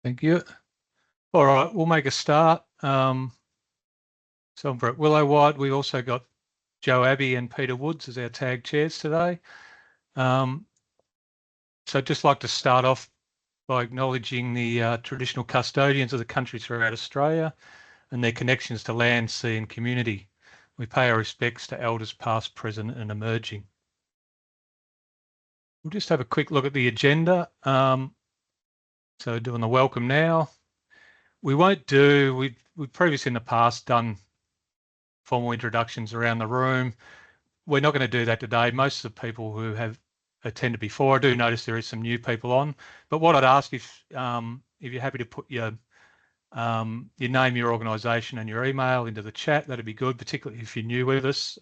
Thank you. All right, we'll make a start. So I'm Brett Willow-White. We also got Joe Abbey and Peter Woods as our tag chairs today. So I'd just like to start off by acknowledging the traditional custodians of the country throughout Australia and their connections to land, sea and community. We pay our respects to elders past, present and emerging. We'll just have a quick look at the agenda. So doing the welcome now. We won't do, we've previously in the past done formal introductions around the room. We're not going to do that today. Most of the people who have attended before, I do notice there is some new people on, but what I'd ask if you're happy to put your name, your organisation and your email into the chat, that'd be good, particularly if you're new with us.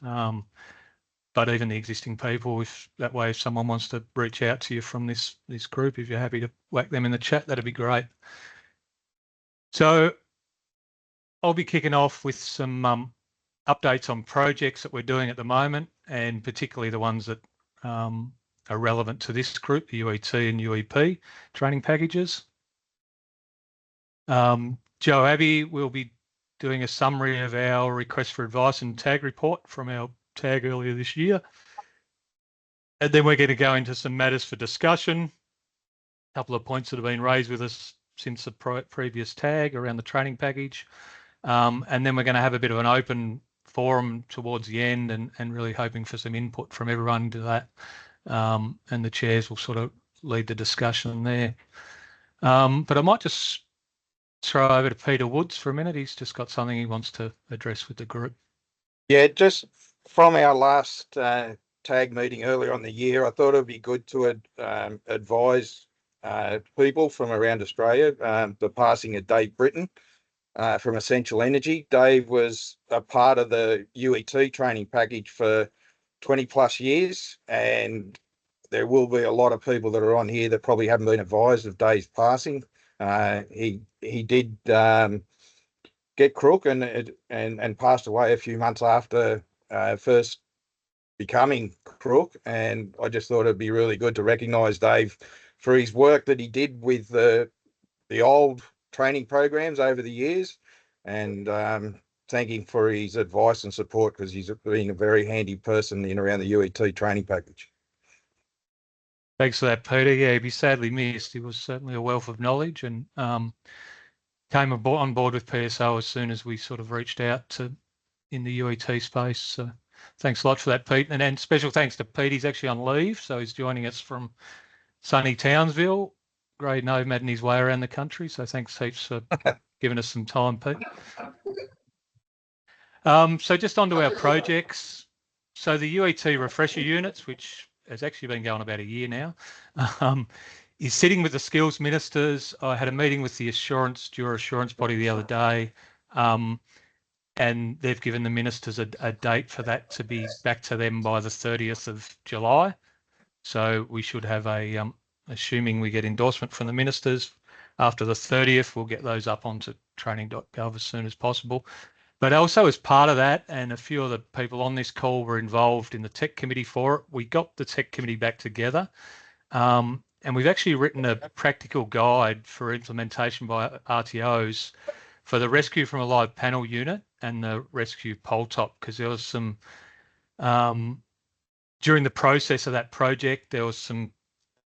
But even the existing people, if that way, if someone wants to reach out to you from this group, if you're happy to whack them in the chat, that'd be great. So I'll be kicking off with some updates on projects that we're doing at the moment, and particularly the ones that are relevant to this group, the UET and UEP training packages. Joe Abbey will be doing a summary of our request for advice and tag report from our tag earlier this year. And then we're going to go into some matters for discussion, a couple of points that have been raised with us since the previous tag around the training package. And then we're going to have a bit of an open forum towards the end and really hoping for some input from everyone to that. And the chairs will sort of lead the discussion there. But I might just throw over to Peter Woods for a minute. He's just got something he wants to address with the group. Yeah, just from our last tag meeting earlier on the year, I thought it would be good to advise people from around Australia the passing of Dave Britton from Essential Energy. Dave was a part of the UET training package for 20 plus years, and there will be a lot of people that are on here that probably haven't been advised of Dave's passing. He did get crook and passed away a few months after first becoming crook, and I just thought it'd be really good to recognise Dave for his work that he did with the old training programs over the years, and thank him for his advice and support, because he's been a very handy person in around the UET training package. Thanks for that, Peter. Yeah, he'd be sadly missed. He was certainly a wealth of knowledge, and came on board with PSO as soon as we sort of reached out to in the UET space. So thanks a lot for that, Pete. And then special thanks to Pete. He's actually on leave, so he's joining us from sunny Townsville. Great nomading his way around the country. So thanks heaps for giving us some time, Pete. So just onto our projects. So the UET refresher units, which has actually been going about a year now, is sitting with the skills ministers. I had a meeting with the Juror Assurance body the other day, and they've given the ministers a date for that to be back to them by the 30th of July. So we should have a, assuming we get endorsement from the ministers, after the 30th, we'll get those up onto training.gov as soon as possible. But also as part of that, and a few of the people on this call were involved in the tech committee for it, we got the tech committee back together. And we've actually written a practical guide for implementation by RTOs for the rescue from a live panel unit and the rescue pole top, because there was some, during the process of that project, there was some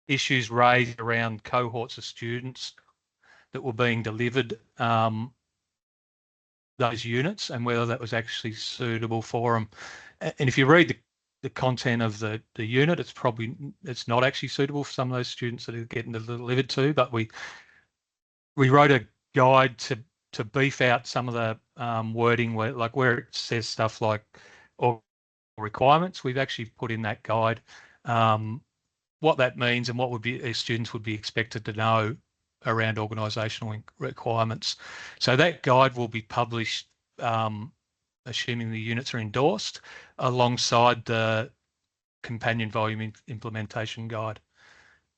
issues raised around cohorts of students that were being delivered those units and whether that was actually suitable for them. And if you read the content of the unit, it's not actually suitable for some of those students that are getting delivered to, but we wrote a guide to beef out some of the wording where it says stuff like or requirements. We've actually put in that guide what that means and what students would be expected to know around organisational requirements. So that guide will be published, assuming the units are endorsed, alongside the companion volume implementation guide.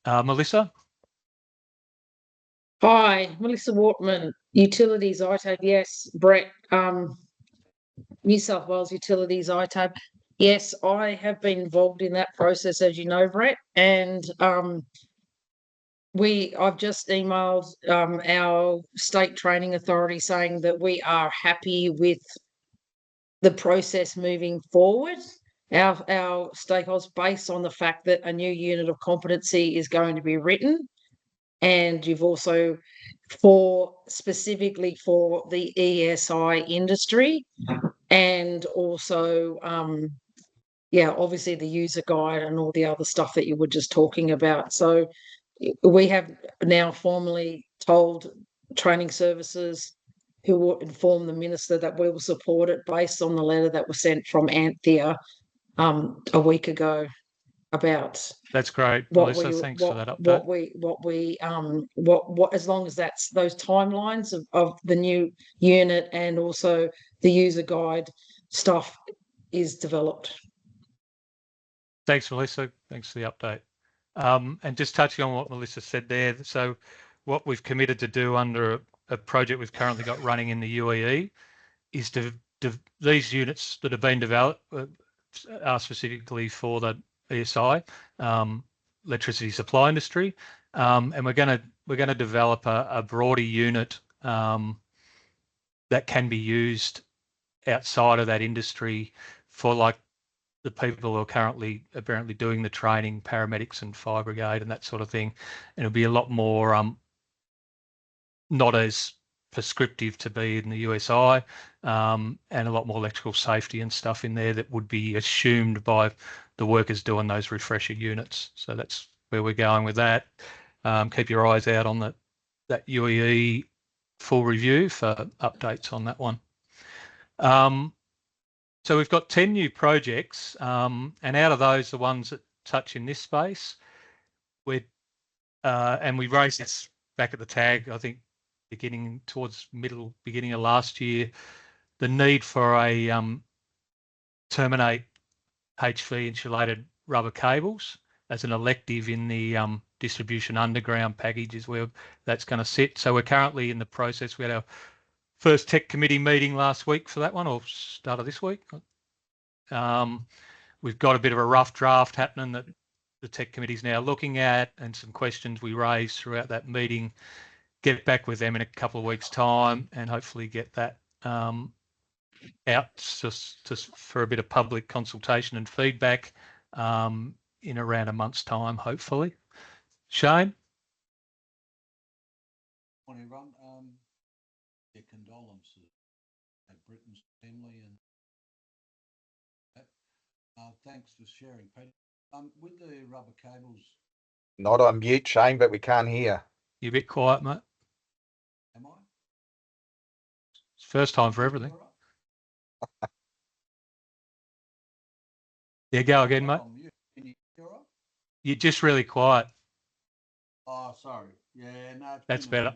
Melissa? Hi, Melissa Wortman, Utilities ITAB. Yes, Brett, New South Wales Utilities ITAB. Yes, I have been involved in that process, as you know, Brett, and I've just emailed our state training authority saying that we are happy with the process moving forward. Our stakeholders, based on the fact that a new unit of competency is going to be written, and you've also specifically for the ESI industry, and also obviously the user guide and all the other stuff that you were just talking about. So we have now formally told training services, who will inform the minister, that we will support it based on the letter that was sent from Anthea a week ago about That's great, what Melissa. we Thanks for that update. what as long as that's those timelines of the new unit and also the user guide stuff is developed. Thanks, Melissa. Thanks for the update. And just touching on what Melissa said there, so what we've committed to do under a project we've currently got running in the UEE is these units that have been developed are specifically for the ESI, electricity supply industry, and we're going to develop a broader unit that can be used outside of that industry for like the people who are currently apparently doing the training, paramedics and fire brigade and that sort of thing. And it'll be a lot more not as prescriptive to be in the USI, and a lot more electrical safety and stuff in there that would be assumed by the workers doing those refresher units. So that's where we're going with that. Keep your eyes out on that UEE full review for updates on that one. So we've got 10 new projects, and out of those, the ones that touch in this space, and we raised this back at the tag, I think, beginning of last year, the need for a terminate HV insulated rubber cables as an elective in the distribution underground package is where that's going to sit. So we're currently in the process. We had our first tech committee meeting last week for that one, or start of this week. We've got a bit of a rough draft happening that the tech committee is now looking at, and some questions we raised throughout that meeting. Get back with them in a couple of weeks' time, and hopefully get that out just for a bit of public consultation and feedback in around a month's time, hopefully. Shane? Morning, everyone. Their condolences at Britain's family, and thanks for sharing, Peter. With the rubber cables. Not on mute, Shane, but we can't hear. You're a bit quiet, mate. Am I? It's first time for everything. Yeah, go again, mate. You're just really quiet. Oh, sorry. Yeah, no, that's better.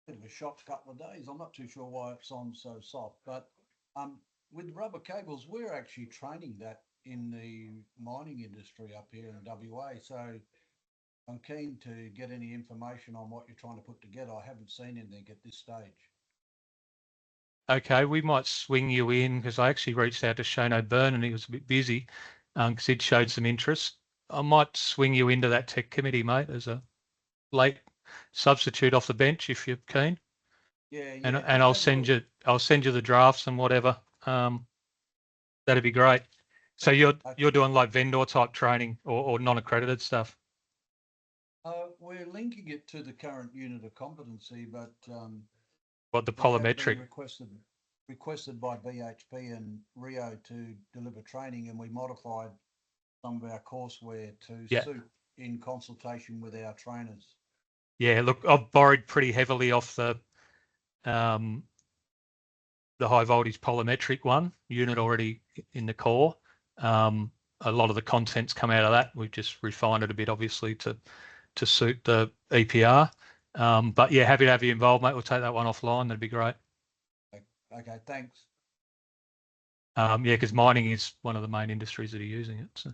Bit of a shock couple of days. I'm not too sure why it's on so soft, but with rubber cables, we're actually training that in the mining industry up here in WA. So I'm keen to get any information on what you're trying to put together. I haven't seen anything at this stage. Okay, we might swing you in, because I actually reached out to Shane O'Byrne and he was a bit busy because he'd showed some interest. I might swing you into that tech committee, mate, as a late substitute off the bench if you're keen. Yeah. And I'll send you the drafts and whatever. That'd be great. So you're doing like vendor type training or non-accredited stuff? We're linking it to the current unit of competency, but what, the polymetric? Requested by BHP and Rio to deliver training, and we modified some of our courseware to suit in consultation with our trainers. Yeah, look, I've borrowed pretty heavily off the high voltage polymetric one unit already in the core. A lot of the contents come out of that. We've just refined it a bit, obviously, to suit the EPR. But yeah, happy to have you involved, mate. We'll take that one offline. That'd be great. Okay, thanks. Yeah, because mining is one of the main industries that are using it. So.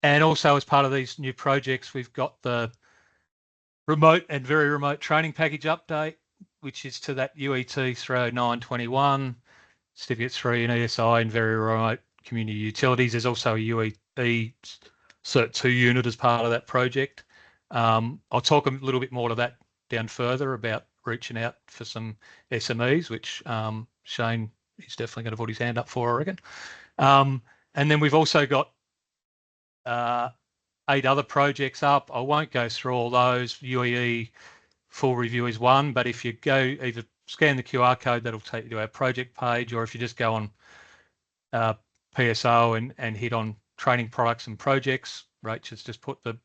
And also, as part of these new projects, we've got the remote and very remote training package update, which is to that UET 30921, Certificate 3 in ESI and very remote community utilities. There's also a UET Cert 2 unit as part of that project. I'll talk a little bit more to that down further about reaching out for some SMEs, which Shane is definitely going to put his hand up for, I reckon. And then we've also got 8 other projects up. I won't go through all those. UEE full review is one, but if you go either scan the QR code, that'll take you to our project page, or if you just go on PSO and hit on training products and projects, Rachel's just put the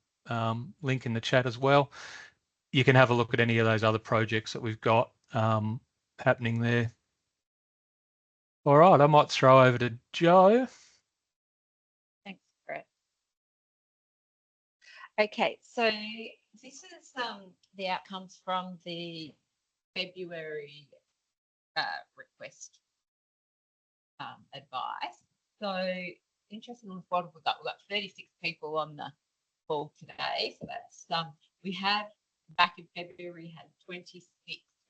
link in the chat as well. You can have a look at any of those other projects that we've got happening there. All right, I might throw over to Joe. Thanks, Brett. Okay, so this is the outcomes from the February request advice. So interestingly, what we've got 36 people on the call today. So that's we had back in February had 26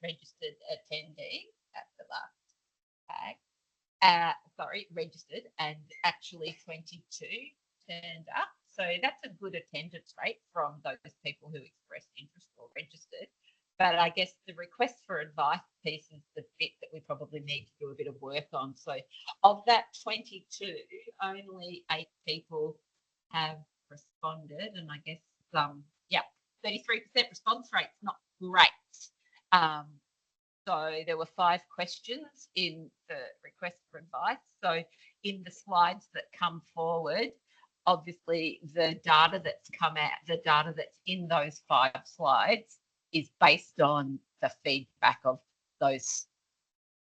registered attendees at the last tag. Registered, and actually 22 turned up. So that's a good attendance rate from those people who expressed interest or registered. But I guess the request for advice piece is the bit that we probably need to do a bit of work on. So of that 22, only 8 people have responded, and I guess 33% response rate's not great. So there were 5 questions in the request for advice. So in the slides that come forward, obviously the data that's come out, the data that's in those 5 slides is based on the feedback of those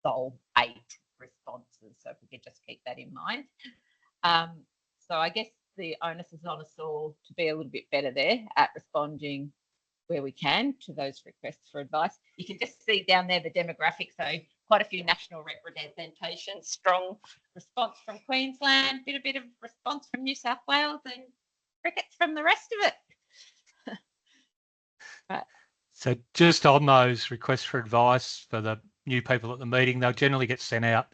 sole 8 responses. So if we could just keep that in mind. So I guess the onus is on us all to be a little bit better there at responding where we can to those requests for advice. You can just see down there the demographics, so quite a few national representations, strong response from Queensland, a bit of response from New South Wales, and crickets from the rest of it. Right. So just on those requests for advice for the new people at the meeting, they'll generally get sent out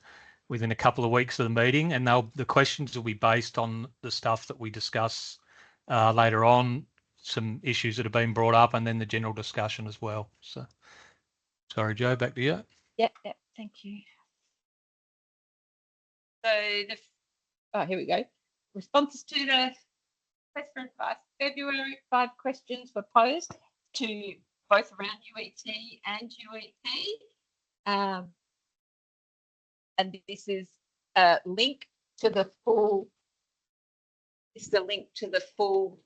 within a couple of weeks of the meeting, and the questions will be based on the stuff that we discuss later on, some issues that have been brought up, and then the general discussion as well. So, sorry, Joe, back to you. Yep, thank you. So here we go. Responses to the request for advice. February, 5 questions were posed to both around UET and UEP. And this is a link to the full. This is a link to the full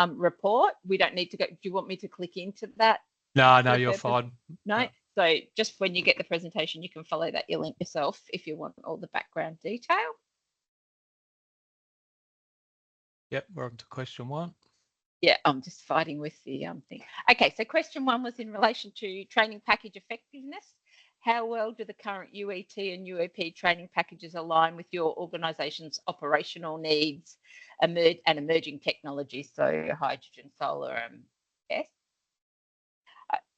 report. We don't need to go. Do you want me to click into that? No, you're fine. No. So just when you get the presentation, you can follow that link yourself if you want all the background detail. Yep, we're on to question 1. Yeah, I'm just fighting with the thing. Okay, so question 1 was in relation to training package effectiveness. How well do the current UET and UEP training packages align with your organisation's operational needs and emerging technologies, so hydrogen, solar, and gas?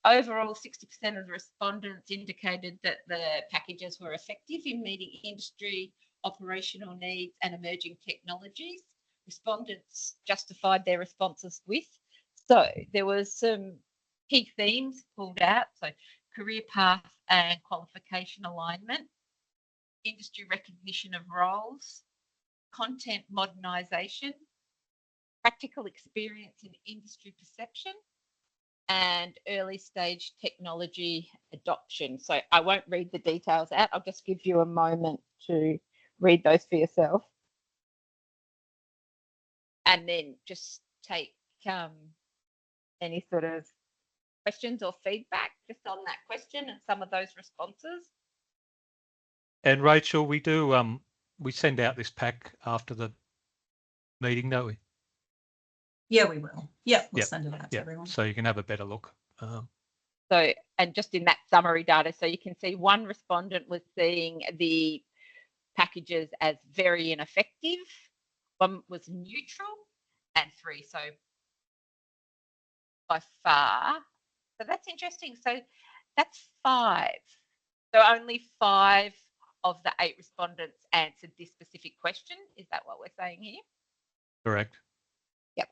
Overall, 60% of the respondents indicated that the packages were effective in meeting industry operational needs and emerging technologies. Respondents justified their responses with. So there was some key themes pulled out. So career path and qualification alignment, industry recognition of roles, content modernisation, practical experience in industry perception, and early stage technology adoption. So I won't read the details out. I'll just give you a moment to read those for yourself. And then just take any sort of questions or feedback just on that question and some of those responses. And Rachel, we do we send out this pack after the meeting, don't we? Yeah, we will. Yeah, we'll send it out to everyone. So you can have a better look. So, and just in that summary data, so you can see 1 respondent was seeing the packages as very ineffective, 1 was neutral, and 3, so by far. So that's interesting. So that's 5. So only 5 of the 8 respondents answered this specific question. Is that what we're saying here? Correct. Yep.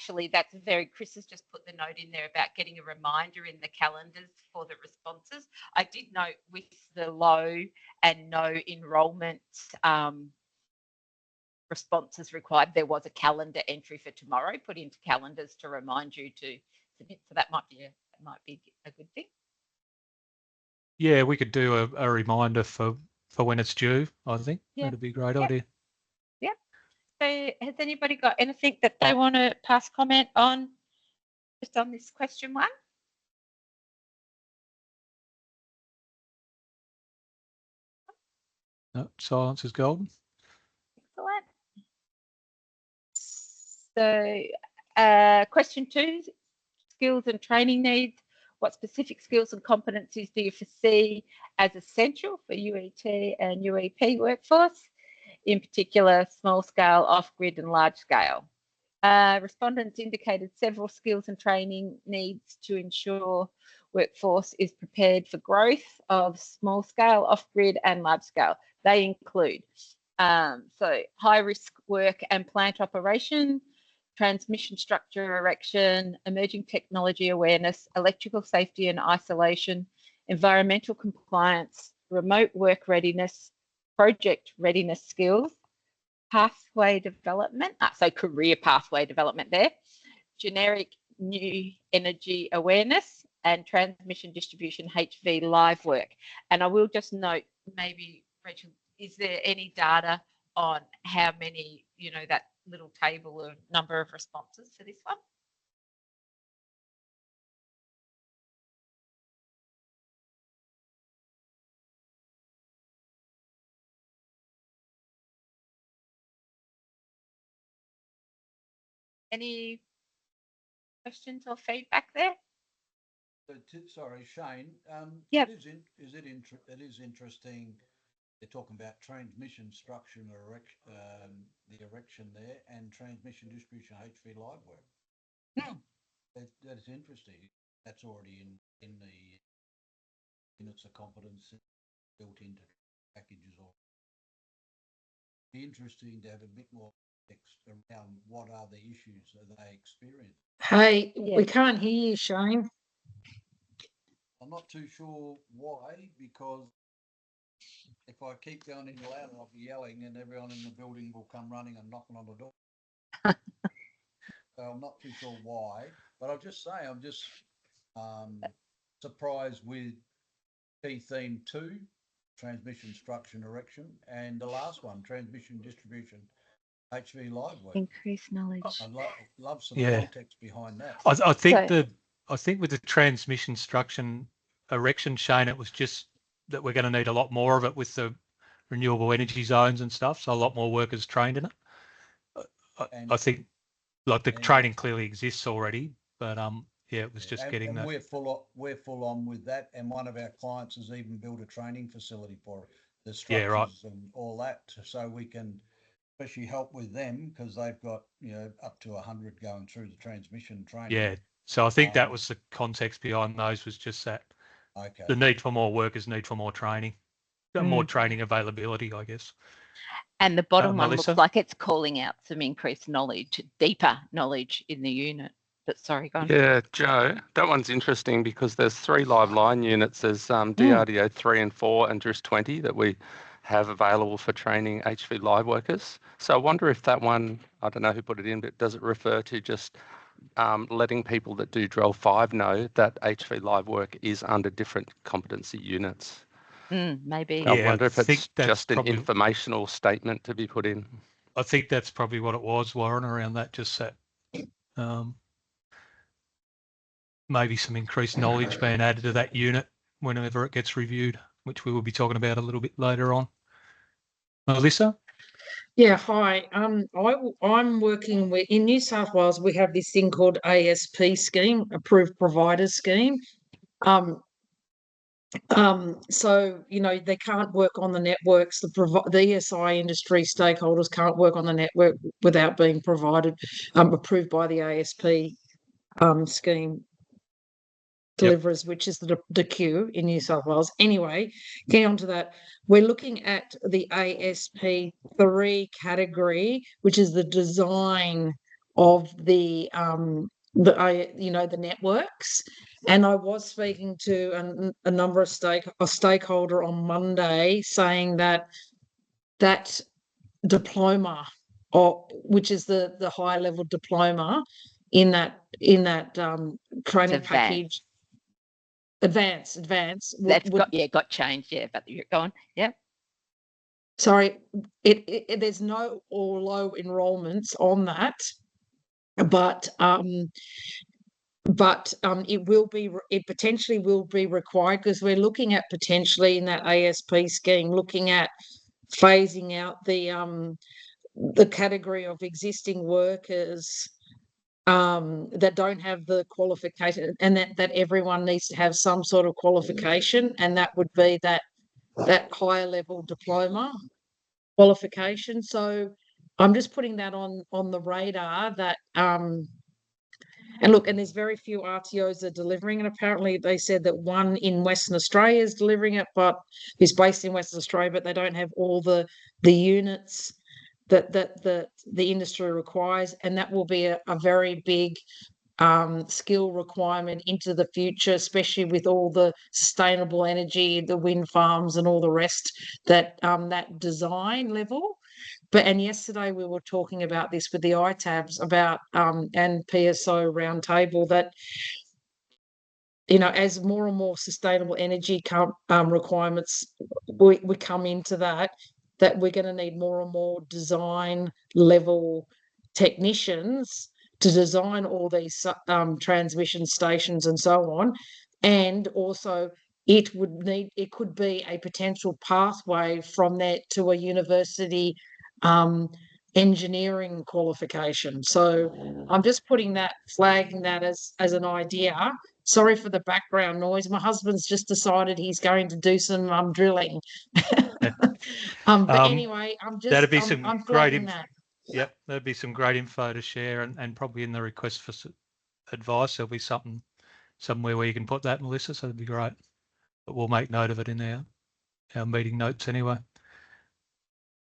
actually, that's Chris has just put the note in there about getting a reminder in the calendars for the responses. I did note with the low and no enrolment responses required, there was a calendar entry for tomorrow put into calendars to remind you to submit. So that might be a good thing. Yeah, we could do a reminder for when it's due. I think that'd be a great idea. Yep. So has anybody got anything that they want to pass comment on just on this question one? No, silence is golden. Excellent. So question 2, skills and training needs. What specific skills and competencies do you foresee as essential for UET and UEP workforce, in particular small scale, off-grid and large scale? Respondents indicated several skills and training needs to ensure workforce is prepared for growth of small scale, off-grid and large scale. They include so high risk work and plant operation, transmission structure erection, emerging technology awareness, electrical safety and isolation, environmental compliance, remote work readiness, project readiness skills, pathway development, so career pathway development there, generic new energy awareness, and transmission distribution HV live work. And I will just note, maybe, Rachel, is there any data on how many, that little table of number of responses for this one? Any questions or feedback there? Sorry, Shane. Yep. It is interesting. They're talking about transmission structure and the erection there, and transmission distribution HV live work. That's interesting. That's already in the units of competence built into packages. Or be interesting to have a bit more text around what are the issues that they experience. Hey, we can't hear you, Shane. I'm not too sure why, because if I keep going any louder, I'll be yelling and everyone in the building will come running and knocking on the door. So I'm not too sure why, but I'll just say I'm just surprised with key theme 2, transmission structure and erection, and the last one, transmission distribution HV live work. Increased knowledge. I'd love some context behind that. I think with the transmission structure erection, Shane, it was just that we're going to need a lot more of it with the renewable energy zones and stuff. So a lot more workers trained in it. I think like the training clearly exists already, but it was just getting that. We're full on with that, and one of our clients has even built a training facility for it, the structures and all that, so we can especially help with them because they've got up to 100 going through the transmission training. Yeah, so I think that was the context behind those, was just that. Okay. The need for more workers, need for more training, more training availability, I guess. And the bottom one Melissa? looks like it's calling out some increased knowledge, deeper knowledge in the unit. But sorry, go on. Yeah, Joe, that one's interesting because there's 3 live line units. There's DRDO 3 and 4 and DRIS 20 that we have available for training HV live workers. So I wonder if that one, I don't know who put it in, but does it refer to just letting people that do DREL 5 know that HV live work is under different competency units? Maybe. I wonder if it's just an informational statement to be put in. I think that's probably what it was, Warren, around that, just that maybe some increased knowledge being added to that unit whenever it gets reviewed, which we will be talking about a little bit later on. Melissa? Yeah, hi. I'm working with, in New South Wales, we have this thing called ASP scheme, Approved Provider Scheme. So, they can't work on the networks. The ESI industry stakeholders can't work on the network without being provided, approved by the ASP scheme deliverers, which is the queue in New South Wales. Anyway, getting on to that, we're looking at the ASP 3 category, which is the design of the the networks. And I was speaking to a number of a stakeholder on Monday saying that that diploma, or which is the high level diploma in that training package, advanced That's got changed, yeah, but you're going, yeah. Sorry, there's no or low enrollments on that, but it potentially will be required, because we're looking at potentially in that ASP scheme, looking at phasing out the category of existing workers that don't have the qualification, and that everyone needs to have some sort of qualification, and that would be that higher level diploma qualification. So I'm just putting that on the radar, that and look, and there's very few RTOs that are delivering, and apparently they said that one in Western Australia is delivering it, but who's based in Western Australia, but they don't have all the units that the industry requires, and that will be a very big skill requirement into the future, especially with all the sustainable energy, the wind farms and all the rest, that design level. And yesterday we were talking about this with the ITABs about and PSO roundtable, that as more and more sustainable energy requirements we come into that we're going to need more and more design level technicians to design all these transmission stations and so on. And also it could be a potential pathway from that to a university engineering qualification. So I'm just flagging that as an idea. Sorry for the background noise. My husband's just decided he's going to do some drilling. But anyway, that'd be some I'm great flagging that. Yep, there'd be some great info to share, and probably in the request for advice there'll be something somewhere where you can put that, Melissa, so that'd be great. But we'll make note of it in our meeting notes anyway.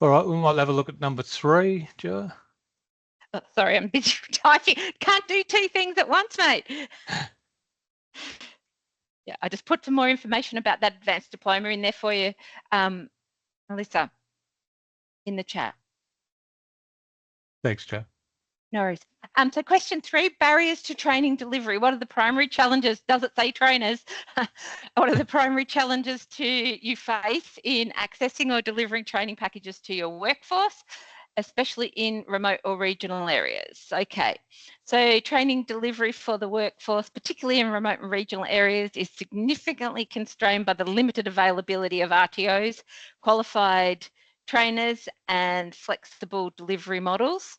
All right, we might have a look at number 3, Jo. Oh, sorry, I'm busy typing. Can't do 2 things at once, mate. Yeah, I just put some more information about that advanced diploma in there for you, Melissa, in the chat. Thanks, Jo. No worries. So question 3, barriers to training delivery. What are the primary challenges? Does it say trainers? What are the primary challenges you face in accessing or delivering training packages to your workforce, especially in remote or regional areas? Okay, so training delivery for the workforce, particularly in remote and regional areas, is significantly constrained by the limited availability of RTOs, qualified trainers, and flexible delivery models.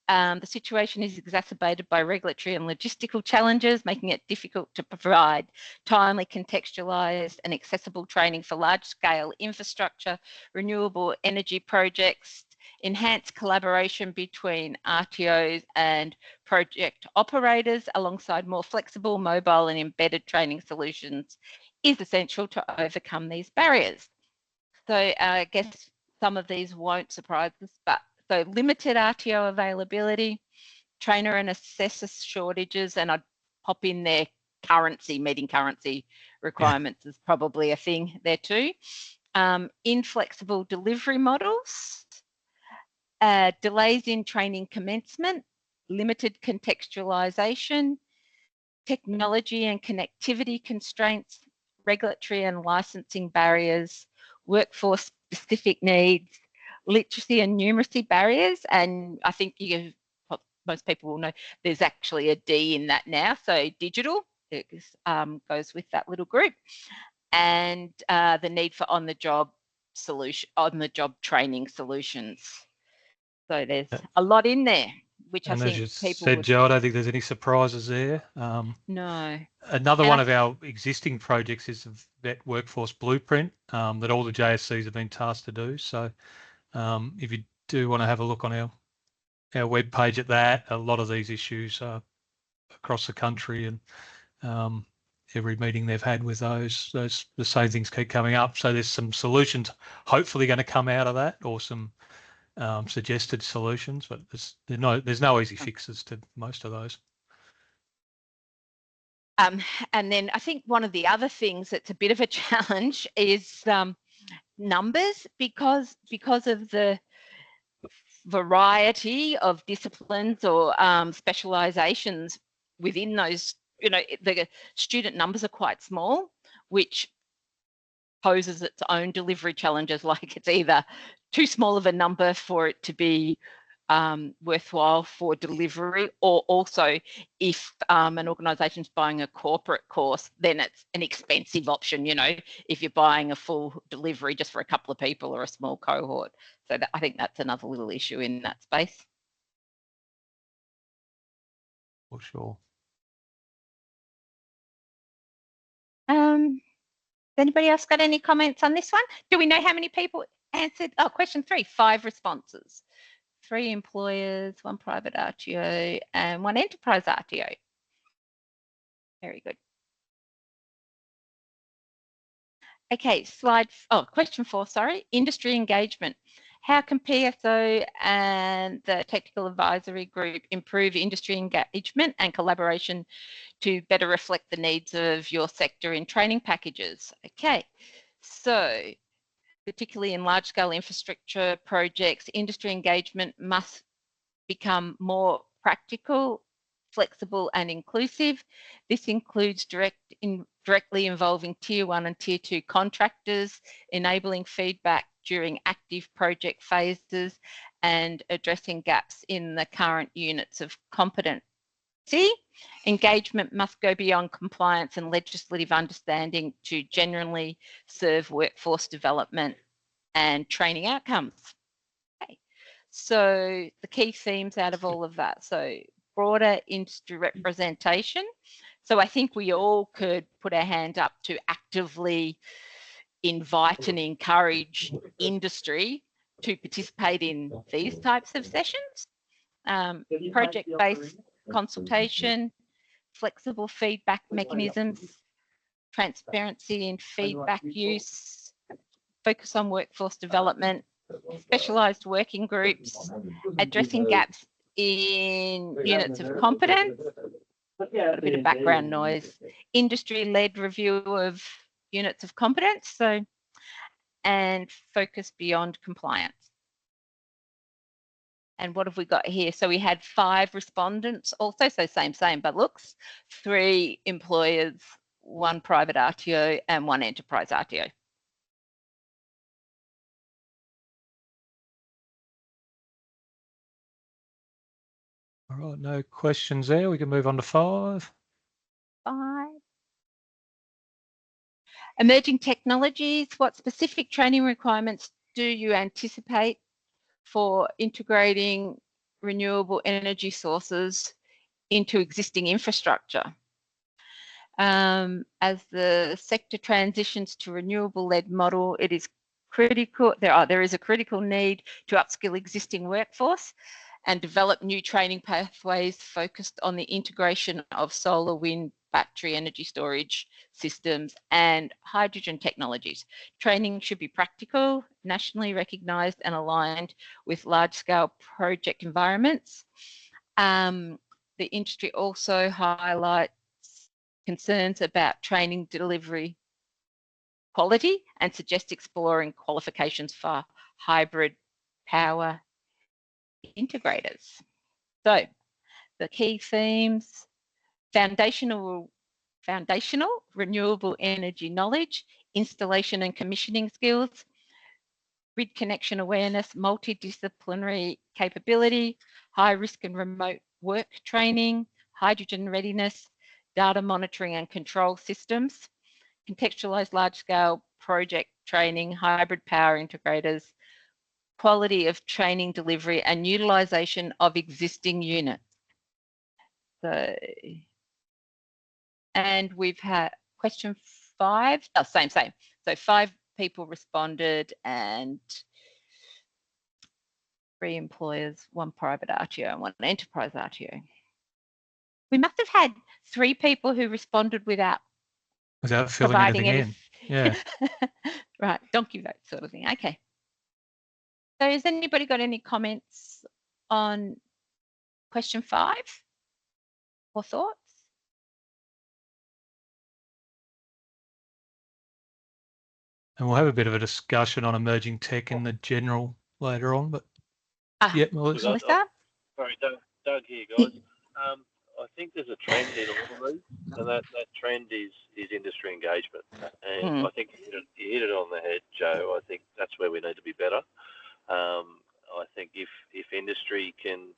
The situation is exacerbated by regulatory and logistical challenges, making it difficult to provide timely, contextualised and accessible training for large-scale infrastructure, renewable energy projects. Enhanced collaboration between RTOs and project operators alongside more flexible, mobile and embedded training solutions is essential to overcome these barriers. So I guess some of these won't surprise us, but so limited RTO availability, trainer and assessor shortages, and I'd pop in there meeting currency requirements is probably a thing there too. Inflexible delivery models, delays in training commencement, limited contextualisation, technology and connectivity constraints, regulatory and licensing barriers, workforce specific needs, literacy and numeracy barriers, and I think most people will know there's actually a D in that now, so digital goes with that little group, and the need for on-the-job training solutions. So there's a lot in there, which I think people said, Jo, I don't think there's any surprises there. No. Another one of our existing projects is that workforce blueprint that all the JSCs have been tasked to do. So if you do want to have a look on our web page at that, a lot of these issues are across the country, and every meeting they've had with those the same things keep coming up. So there's some solutions hopefully going to come out of that, or some suggested solutions, but there's no easy fixes to most of those. And then I think one of the other things that's a bit of a challenge is numbers, because of the variety of disciplines or specializations within those. The student numbers are quite small, which poses its own delivery challenges. Like, it's either too small of a number for it to be worthwhile for delivery, or also if an organisation's buying a corporate course, then it's an expensive option, if you're buying a full delivery just for a couple of people or a small cohort. So I think that's another little issue in that space. For sure. Anybody else got any comments on this one? Do we know how many people answered? Oh, question 3, 5 responses. 3 employers, 1 private RTO and 1 enterprise RTO. Very good. Okay, question 4, sorry. Industry engagement. How can PSO and the technical advisory group improve industry engagement and collaboration to better reflect the needs of your sector in training packages? Okay, so particularly in large-scale infrastructure projects, industry engagement must become more practical, flexible and inclusive. This includes directly involving Tier 1 and Tier 2 contractors, enabling feedback during active project phases and addressing gaps in the current units of competency. Engagement must go beyond compliance and legislative understanding to genuinely serve workforce development and training outcomes. Okay. So the key themes out of all of that. So broader industry representation. So I think we all could put our hand up to actively invite and encourage industry to participate in these types of sessions. Project-based consultation, flexible feedback mechanisms, transparency in feedback use, focus on workforce development, specialised working groups, addressing gaps in units of competence, got a bit of background noise, industry-led review of units of competence, and focus beyond compliance. And what have we got here? So we had 5 respondents also, so same, but looks, 3 employers, 1 private RTO and 1 enterprise RTO. All right, no questions there. We can move on to 5. 5. Emerging technologies. What specific training requirements do you anticipate for integrating renewable energy sources into existing infrastructure? As the sector transitions to renewable-led model, it is critical. There is a critical need to upskill existing workforce and develop new training pathways focused on the integration of solar, wind, battery energy storage systems and hydrogen technologies. Training should be practical, nationally recognised and aligned with large-scale project environments. The industry also highlights concerns about training delivery quality and suggests exploring qualifications for hybrid power integrators. So the key themes: foundational renewable energy knowledge, installation and commissioning skills, grid connection awareness, multidisciplinary capability, high risk and remote work training, hydrogen readiness, data monitoring and control systems, contextualised large-scale project training, hybrid power integrators, quality of training delivery and utilisation of existing units. So, and we've had question 5, oh, same. So 5 people responded and 3 employers, 1 private RTO and 1 enterprise RTO. We must have had 3 people who responded without filling anything in. Yeah. Right, donkey vote sort of thing. Okay. So has anybody got any comments on question 5 or thoughts? And we'll have a bit of a discussion on emerging tech in the general later on, but yeah, Melissa. Melissa? Sorry, Doug here, guys. I think there's a trend in all of these, and that trend is industry engagement. And I think you hit it on the head, Joe. I think that's where we need to be better. I think if industry can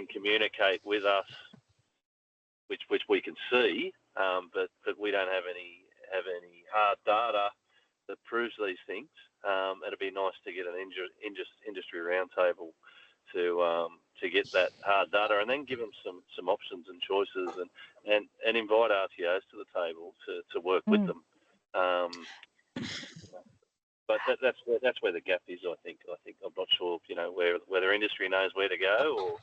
communicate with us, which we can see, but we don't have any hard data that proves these things. It'd be nice to get an industry roundtable to get that hard data, and then give them some options and choices, and invite RTOs to the table to work with them. But that's where the gap is. I think I'm not sure, whether industry knows where to go, or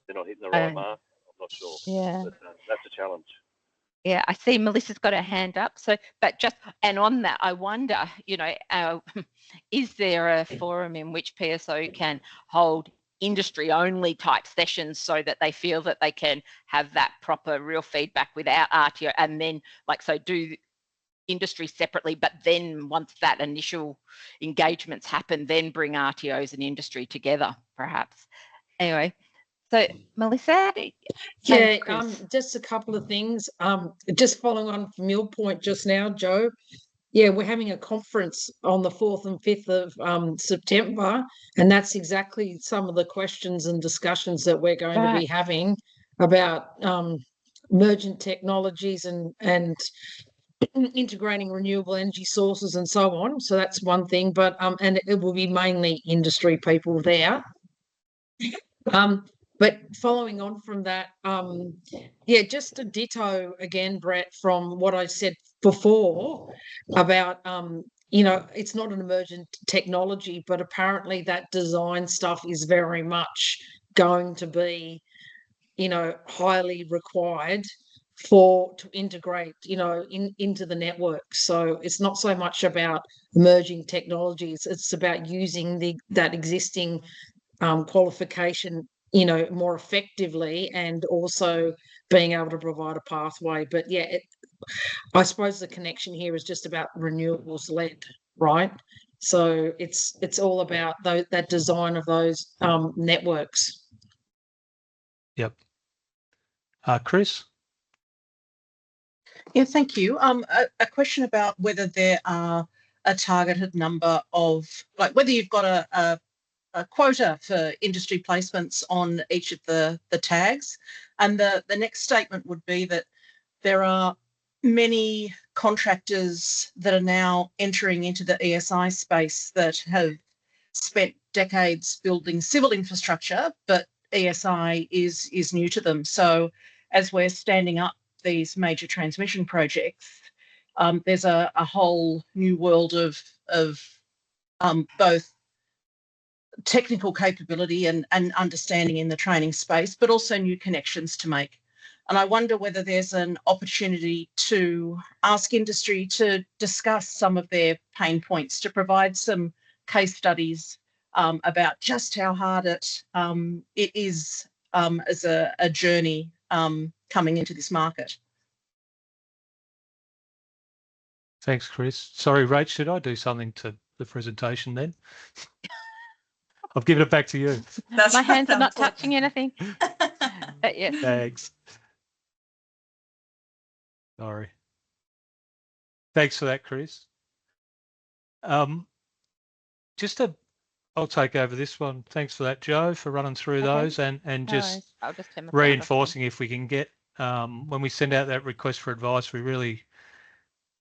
they're not hitting the right mark. I'm not sure. Yeah, but, that's a challenge. Yeah, I see Melissa's got her hand up. So, and on that, I wonder, is there a forum in which PSO can hold industry-only type sessions so that they feel that they can have that proper, real feedback without RTO, and then, do industry separately, but then once that initial engagements happen, then bring RTOs and industry together, perhaps. Anyway. So, Melissa? Yeah, just a couple of things. Just following on from your point just now, Joe. Yeah, we're having a conference on the 4th and 5th of September, and that's exactly some of the questions and discussions that we're going to be having about emergent technologies and integrating renewable energy sources and so on. So that's one thing, but and it will be mainly industry people there. But following on from that, yeah, just a ditto again, Brett, from what I said before about, it's not an emergent technology, but apparently that design stuff is very much going to be, highly required to integrate, into the network. So it's not so much about emerging technologies; it's about using that existing qualification, more effectively, and also being able to provide a pathway. But yeah, I suppose the connection here is just about renewables led, right? So it's all about that design of those networks. Yep. Chris? Yeah, thank you. A question about whether there are a targeted number of, whether you've got a quota for industry placements on each of the tags. And the next statement would be that there are many contractors that are now entering into the ESI space that have spent decades building civil infrastructure, but ESI is new to them. So as we're standing up these major transmission projects, there's a whole new world of both technical capability and understanding in the training space, but also new connections to make. And I wonder whether there's an opportunity to ask industry to discuss some of their pain points, to provide some case studies about just how hard it is as a journey coming into this market. Thanks, Chris. Sorry, Rach, should I do something to the presentation then? I've given it back to you. My hands are not touching anything. But yes. Thanks. Sorry. Thanks for that, Chris. I'll take over this one. Thanks for that, Joe, for running through those and just reinforcing if we can get, when we send out that request for advice, we really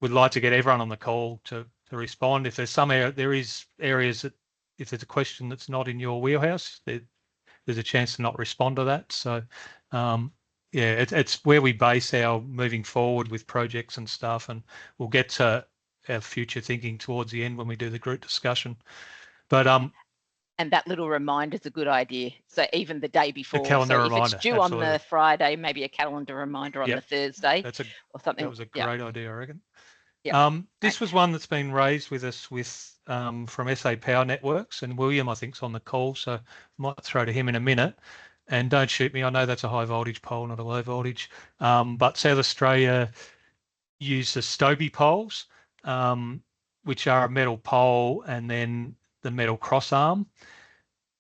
would like to get everyone on the call to respond. If there's there is areas that, if there's a question that's not in your wheelhouse, there's a chance to not respond to that. So, yeah, it's where we base our moving forward with projects and stuff, and we'll get to our future thinking towards the end when we do the group discussion. But and that little reminder is a good idea. So even the day before, a calendar so reminder, if it's due on the Friday, maybe a calendar reminder on the Thursday or something. That was a great idea, I reckon. This was one that's been raised with us from SA Power Networks, and William, I think, is on the call, so I might throw to him in a minute. And don't shoot me, I know that's a high voltage pole, not a low voltage. But South Australia use the Stobie poles, which are a metal pole and then the metal cross arm.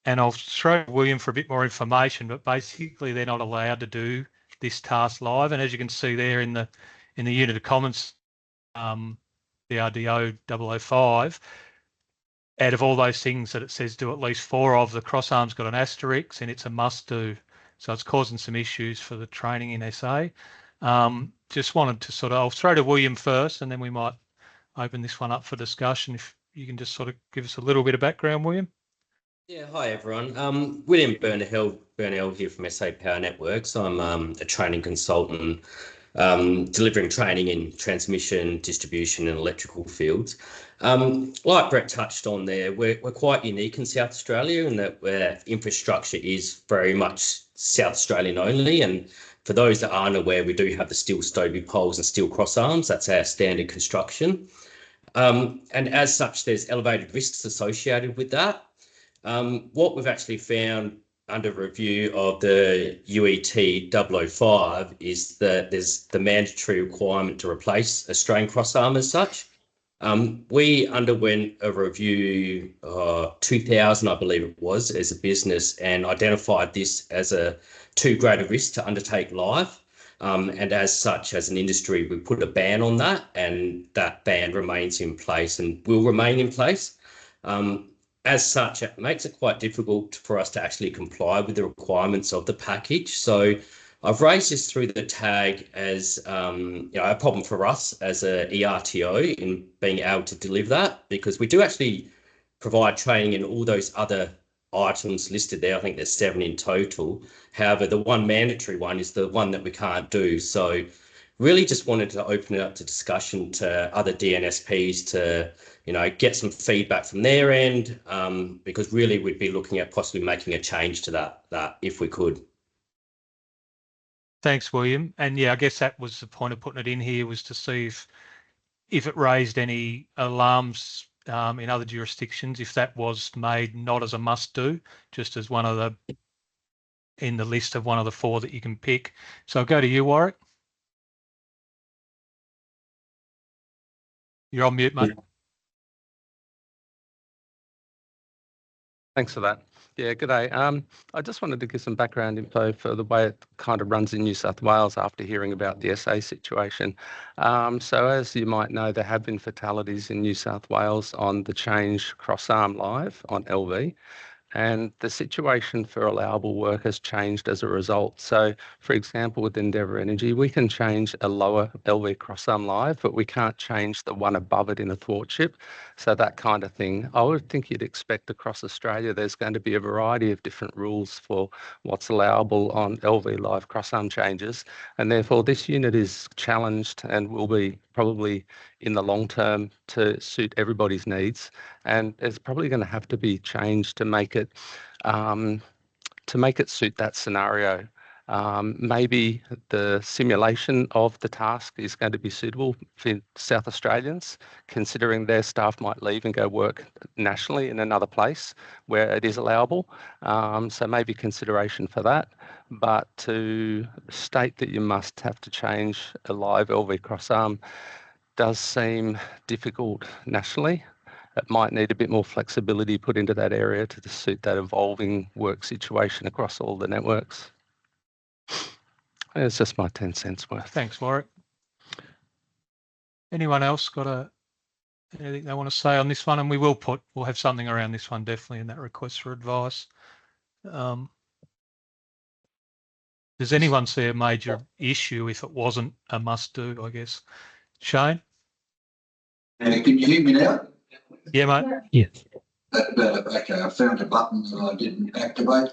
And I'll throw to William for a bit more information, but basically they're not allowed to do this task live. And as you can see there in the unit of comments, the RDO 005, out of all those things that it says do at least 4 of, the cross arm's got an asterisk and it's a must do. So it's causing some issues for the training in SA. Just wanted to I'll throw to William first and then we might open this one up for discussion. If you can just give us a little bit of background, William. Yeah, hi everyone. William Burnell here from SA Power Networks. I'm a training consultant delivering training in transmission, distribution and electrical fields. Like Brett touched on there, we're quite unique in South Australia in that where infrastructure is very much South Australian only. And for those that aren't aware, we do have the steel Stobie poles and steel cross arms. That's our standard construction. And as such, there's elevated risks associated with that. What we've actually found under review of the UET 005 is that there's the mandatory requirement to replace Australian cross arm as such. We underwent a review 2000, I believe it was, as a business and identified this as a too great a risk to undertake live. And as such, as an industry, we put a ban on that, and that ban remains in place and will remain in place. As such, it makes it quite difficult for us to actually comply with the requirements of the package. So I've raised this through the tag as a problem for us as a ERTO in being able to deliver that, because we do actually provide training in all those other items listed there. I think there's 7 in total. However, the one mandatory one is the one that we can't do. So really just wanted to open it up to discussion to other DNSPs to get some feedback from their end, because really we'd be looking at possibly making a change to that if we could. Thanks, William. And yeah, I guess that was the point of putting it in here, was to see if it raised any alarms in other jurisdictions, if that was made not as a must do, just as in the list of one of the 4 that you can pick. So I'll go to you, Warwick. You're on mute, mate. Thanks for that. Yeah, good day. I just wanted to give some background info for the way it kind of runs in New South Wales after hearing about the SA situation. So as you might know, there have been fatalities in New South Wales on the change cross arm live on LV. And the situation for allowable work has changed as a result. So, for example, with Endeavour Energy, we can change a lower LV cross-arm live, but we can't change the one above it in a thwartship. So that kind of thing. I would think you'd expect across Australia there's going to be a variety of different rules for what's allowable on LV live cross-arm changes. And therefore, this unit is challenged and will be probably in the long term to suit everybody's needs. And it's probably going to have to be changed to make it suit that scenario. Maybe the simulation of the task is going to be suitable for South Australians, considering their staff might leave and go work nationally in another place where it is allowable. So maybe consideration for that. But to state that you must have to change a live LV cross-arm does seem difficult nationally. It might need a bit more flexibility put into that area to suit that evolving work situation across all the networks. It's just my 10 cents worth. Thanks, Warwick. Anyone else got anything they want to say on this one? And we'll have something around this one definitely in that request for advice. Does anyone see a major issue if it wasn't a must do, I guess? Shane? Can you hear me now? Yeah, mate. Yes. Okay, I found a button that I didn't activate.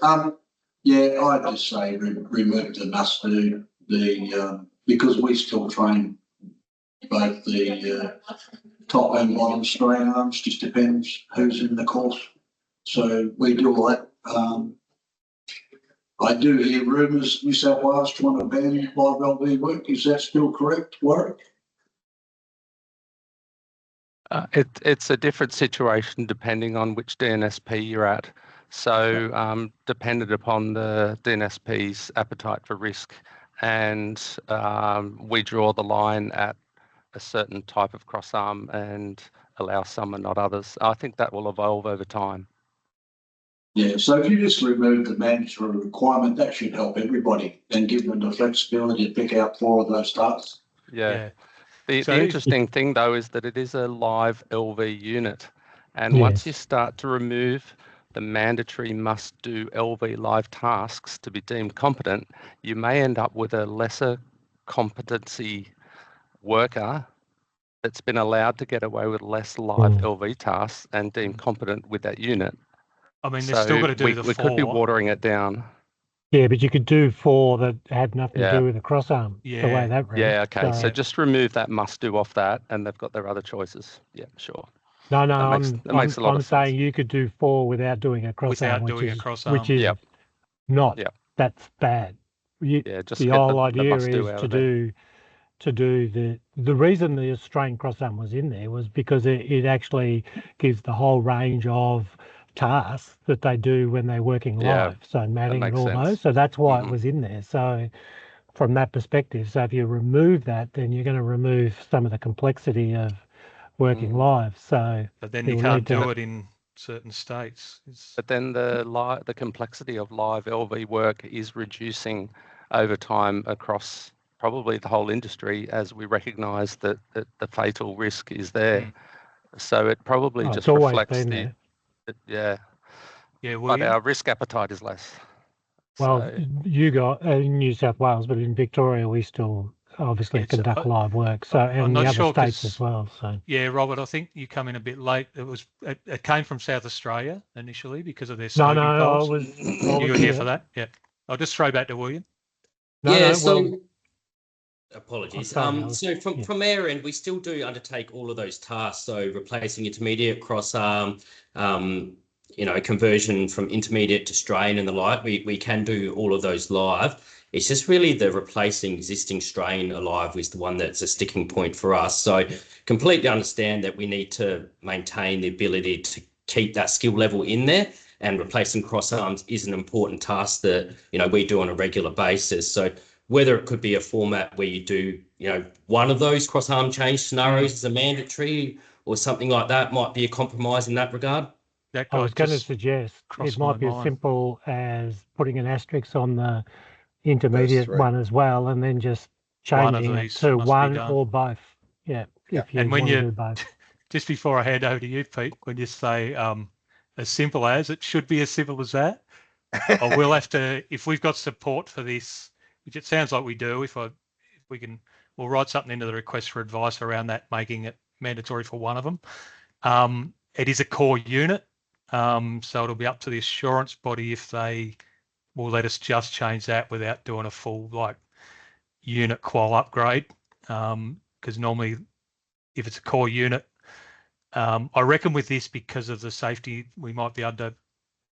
Yeah, I'd just say remove the must do, because we still train both the top and bottom straight arms, just depends who's in the course. So we do all that. I do hear rumours New South Wales trying to ban live LV work. Is that still correct, Warwick? It's a different situation depending on which DNSP you're at. So dependent upon the DNSP's appetite for risk, and we draw the line at a certain type of cross arm and allow some and not others. I think that will evolve over time. Yeah, so if you just remove the mandatory requirement, that should help everybody and give them the flexibility to pick out 4 of those tasks. Yeah. The interesting thing, though, is that it is a live LV unit. And once you start to remove the mandatory must do LV live tasks to be deemed competent, you may end up with a lesser competency worker that's been allowed to get away with less live LV tasks and deemed competent with that unit. I mean, they're still got to do the 4. We could be watering it down. Yeah, but you could do 4 that had nothing to do with the cross arm. The way that reads. Yeah, okay. So just remove that must do off that, and they've got their other choices. Yeah, sure. No, I'm saying you could do 4 without doing a cross arm, which is not. That's bad. Just the whole idea is to do the reason the Australian cross arm was in there was because it actually gives the whole range of tasks that they do when they're working live, so matting and all those. So that's why it was in there. So from that perspective, so if you remove that, then you're going to remove some of the complexity of working live. So but then you can't do it in certain states. But then the complexity of live LV work is reducing over time across probably the whole industry as we recognise that the fatal risk is there. So it probably just reflects the but our risk appetite is less. Well, you got in New South Wales, but in Victoria we still obviously conduct live work. So and the other states as well. So Robert, I think you come in a bit late. It came from South Australia initially because of their scoping polls. You were here for that. Yeah, I'll just throw back to William. Apologies. So from our end, we still do undertake all of those tasks. So replacing intermediate cross arm, conversion from intermediate to strain and the like. We can do all of those live. It's just really the replacing existing strain alive is the one that's a sticking point for us. So completely understand that we need to maintain the ability to keep that skill level in there, and replacing cross arms is an important task that we do on a regular basis. So whether it could be a format where you do, one of those cross arm change scenarios as a mandatory or something like that might be a compromise in that regard. I was going to suggest it might be as simple as putting an asterisk on the intermediate one as well, and then just changing it to one or both. Yeah, if you want to do both. Just before I hand over to you, Pete, when you say as simple as, it should be as simple as that. Or we'll have to, if we've got support for this, which it sounds like we do, if we can, we'll write something into the request for advice around that, making it mandatory for one of them. It is a core unit, so it'll be up to the assurance body if they will let us just change that without doing a full unit qual upgrade. Because normally, if it's a core unit, I reckon with this, because of the safety, we might be able to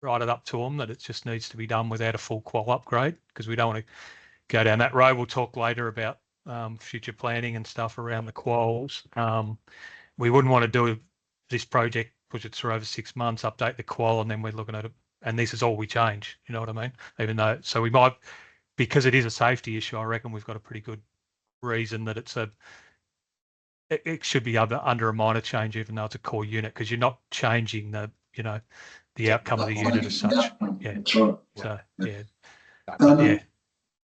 write it up to them that it just needs to be done without a full qual upgrade, because we don't want to go down that road. We'll talk later about future planning and stuff around the quals. We wouldn't want to do this project, push it through over 6 months, update the qual, and then we're looking at it, and this is all we change. You know what I mean? Even though, so we might, because it is a safety issue, I reckon we've got a pretty good reason that it should be under a minor change, even though it's a core unit, because you're not changing the outcome of the unit as such. Yeah. That's right. So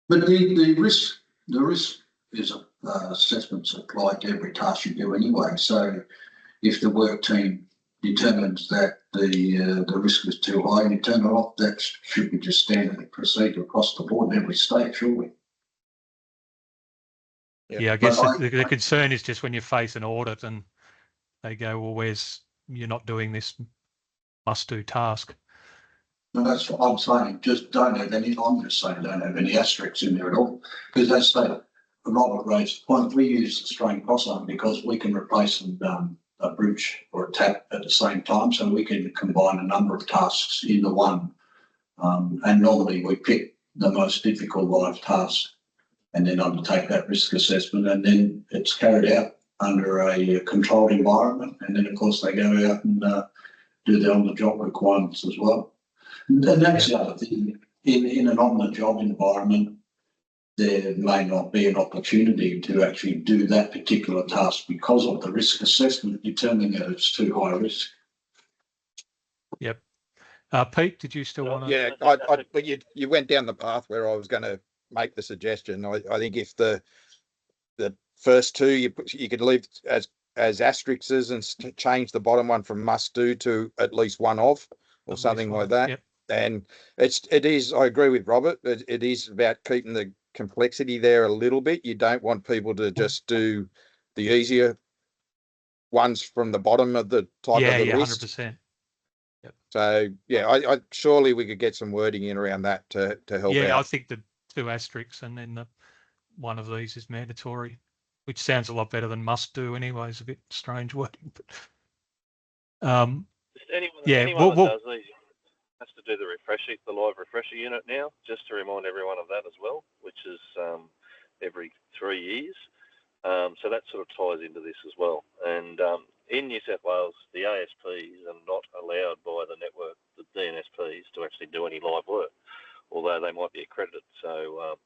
But the risk is assessments applied to every task you do anyway. So if the work team determines that the risk is too high and you turn it off, that should be just standard procedure across the board in every state, surely. Yeah, I guess the concern is just when you face an audit and they go, well, you're not doing this must-do task. No, that's what I'm saying. Just don't have any. I'm just saying don't have any asterisks in there at all, because as Robert raised the point, we use the strain cross arm because we can replace a bridge or a tap at the same time, so we can combine a number of tasks into one. And normally we pick the most difficult live task and then undertake that risk assessment, and then it's carried out under a controlled environment, and then of course they go out and do the on-the-job requirements as well. And that's the other thing. In an on-the-job environment, there may not be an opportunity to actually do that particular task because of the risk assessment determining that it's too high risk. Yep. Pete, did you still want to? Yeah, but you went down the path where I was going to make the suggestion. I think if the first two you could leave as asterisks and change the bottom one from must do to at least one of, or something like that. Yep. And it is. I agree with Robert. It is about keeping the complexity there a little bit. You don't want people to just do the easier ones from the bottom of the type of the list. 100%. Yep. So yeah, I surely we could get some wording in around that to help out. Yeah, I think the 2 asterisks and then one of these is mandatory, which sounds a lot better than must do anyway. It's a bit strange wording, but anyone that does these has to do the live refresher unit now, just to remind everyone of that as well, which is every 3 years. So that sort of ties into this as well. And in New South Wales, the ASPs are not allowed by the network, the DNSPs, to actually do any live work, although they might be accredited. So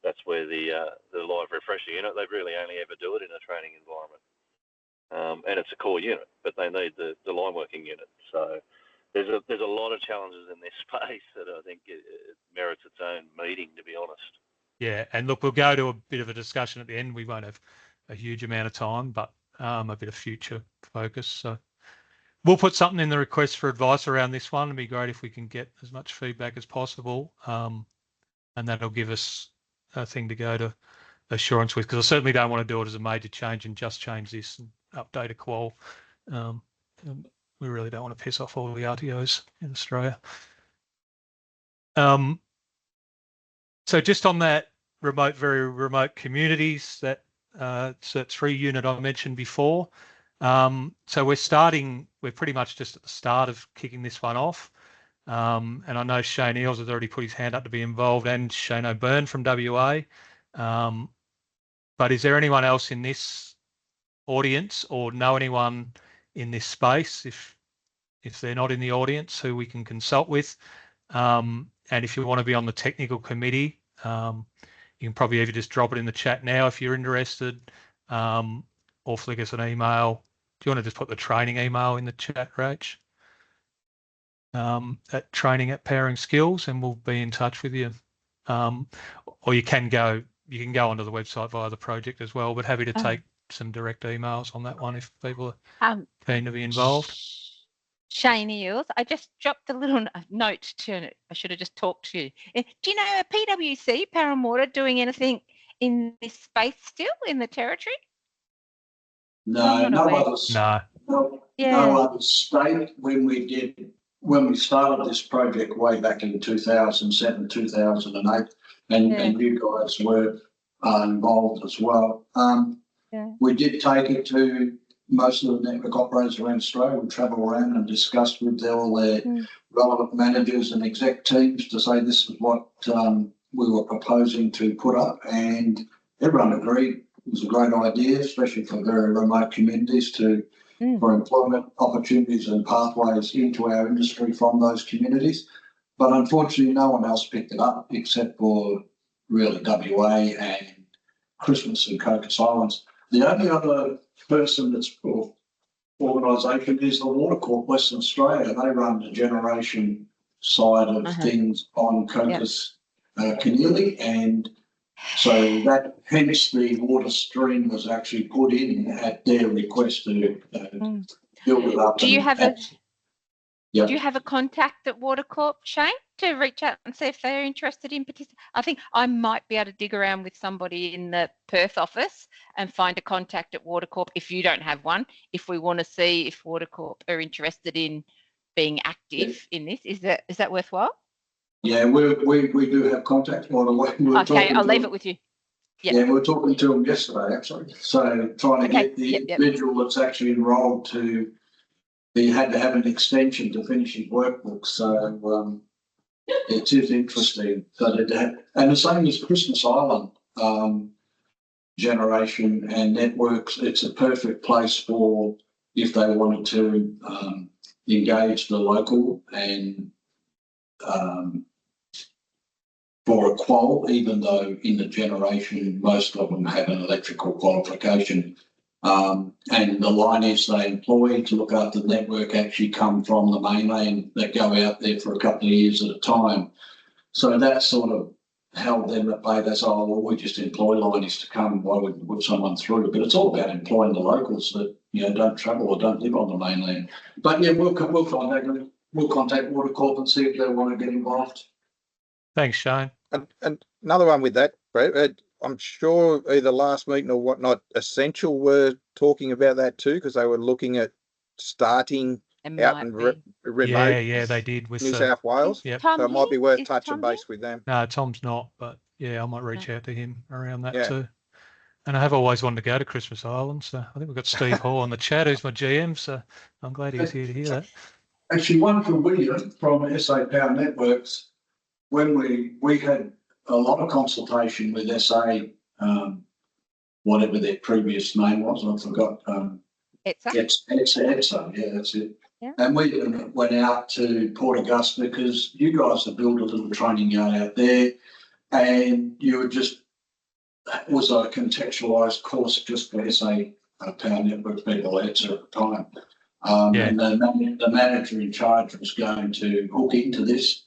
that's where the live refresher unit, they really only ever do it in a training environment. And it's a core unit, but they need the line working unit. So there's a lot of challenges in this space that I think it merits its own meeting, to be honest. Yeah, and look, we'll go to a bit of a discussion at the end. We won't have a huge amount of time, but a bit of future focus. So we'll put something in the request for advice around this one. It'd be great if we can get as much feedback as possible, and that'll give us a thing to go to assurance with, because I certainly don't want to do it as a major change and just change this and update a qual. We really don't want to piss off all the RTOs in Australia. So just on that very remote communities, that Cert 3 unit I mentioned before. So we're pretty much just at the start of kicking this one off. And I know Shane Eales has already put his hand up to be involved, and Shane O'Byrne from WA. But is there anyone else in this audience or know anyone in this space, if they're not in the audience, who we can consult with? And if you want to be on the technical committee, you can probably either just drop it in the chat now if you're interested, or flick us an email. Do you want to just put the training email in the chat, Rach? At training@powering skills, and we'll be in touch with you. Or you can go onto the website via the project as well, but happy to take some direct emails on that one if people are keen to be involved. Shane Eales, I just dropped a little note to, I should have just talked to you. Do you know a PwC, Parramatta, doing anything in this space still in the territory? No, no other state. When we started this project way back in 2007, 2008, and you guys were involved as well. We did take it to most of the network operators around Australia. We travel around and discuss with all their relevant managers and exec teams to say this is what we were proposing to put up, and everyone agreed it was a great idea, especially for very remote communities for employment opportunities and pathways into our industry from those communities. But unfortunately, no one else picked it up except for really WA and Christmas and Cocos Islands. The only other person or organisation is the Water Corp Western Australia. They run the generation side of things on Cocos Keneally, and so that hence the water stream was actually put in at their request to build it up. Do you have a contact at Water Corp, Shane, to reach out and see if they're interested in participating? I think I might be able to dig around with somebody in the Perth office and find a contact at Water Corp if you don't have one, if we want to see if Water Corp are interested in being active in this. Is that worthwhile? Yeah, we do have contact. Okay, I'll leave it with you. Yep. Yeah, we were talking to them yesterday, actually. So trying to get the individual that's actually enrolled he had to have an extension to finish his workbook. So it is interesting. And the same as Christmas Island. generation and networks. It's a perfect place for if they wanted to engage the local and for a qual, even though in the generation most of them have an electrical qualification. And the lineage they employ to look after the network actually come from the mainland that go out there for a couple of years at a time. So that sort of held them at bay. That's, oh, well, we just employ lineage to come, why would we put someone through? But it's all about employing the locals that, you know, don't travel or don't live on the mainland. But yeah, we'll contact them. We'll contact Water Corp and see if they want to get involved. Thanks, Shane. And another one with that, Brett, I'm sure either last meeting or whatnot, Essential were talking about that too, because they were looking at starting out in remote. Yeah, they did with New South Wales. Yep. So it might be worth touching base with them. No, Tom's not, but yeah, I might reach out to him around that Yeah. too. And I have always wanted to go to Christmas Island, so I think we've got Steve Hall on the chat, who's my GM, so I'm glad he's here to hear that. Actually, one for William from SA Power Networks. When we had a lot of consultation with SA, whatever their previous name was, I forgot. ETSA, yeah, that's it. Yeah. And we went out to Port Augusta because you guys have built a little training yard out there, and you were just, it was a contextualised course just for SA Power Network people, ETSA at the time. And the manager in charge was going to hook into this.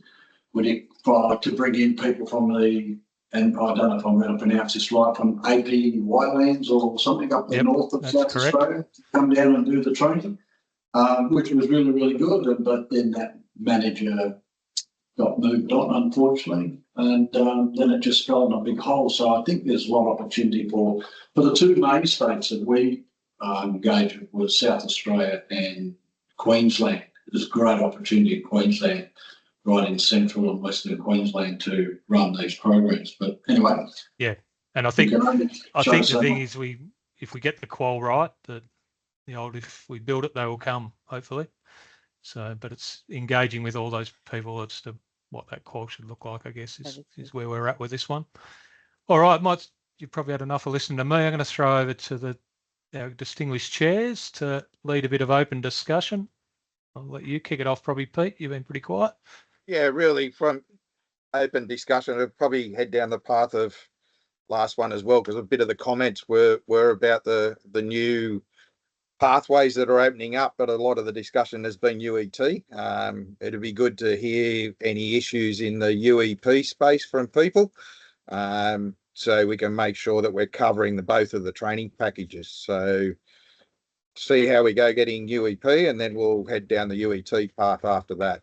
To bring in people from and I don't know if I'm going to pronounce this right, from AP Whitelands or something up the north of South Australia, to come down and do the training, which was really, really good. But then that manager got moved on, unfortunately, and then it just fell in a big hole. So I think there's a lot of opportunity for the two main states that we engaged with was South Australia and Queensland. There's a great opportunity in Queensland, right in central and western Queensland, to run these programs. But anyway, yeah, and I think the thing is, if we get the qual right, that if we build it, they will come, hopefully. So, but it's engaging with all those people as to what that qual should look like, I guess, is where we're at with this one. All right, you've probably had enough of listening to me. I'm going to throw over to our distinguished chairs to lead a bit of open discussion. I'll let you kick it off, probably, Pete. You've been pretty quiet. Yeah, really, from open discussion, I'll probably head down the path of last one as well, because a bit of the comments were about the new pathways that are opening up, but a lot of the discussion has been UET. It'd be good to hear any issues in the UEP space from people, so we can make sure that we're covering both of the training packages. So see how we go getting UEP, and then we'll head down the UET path after that.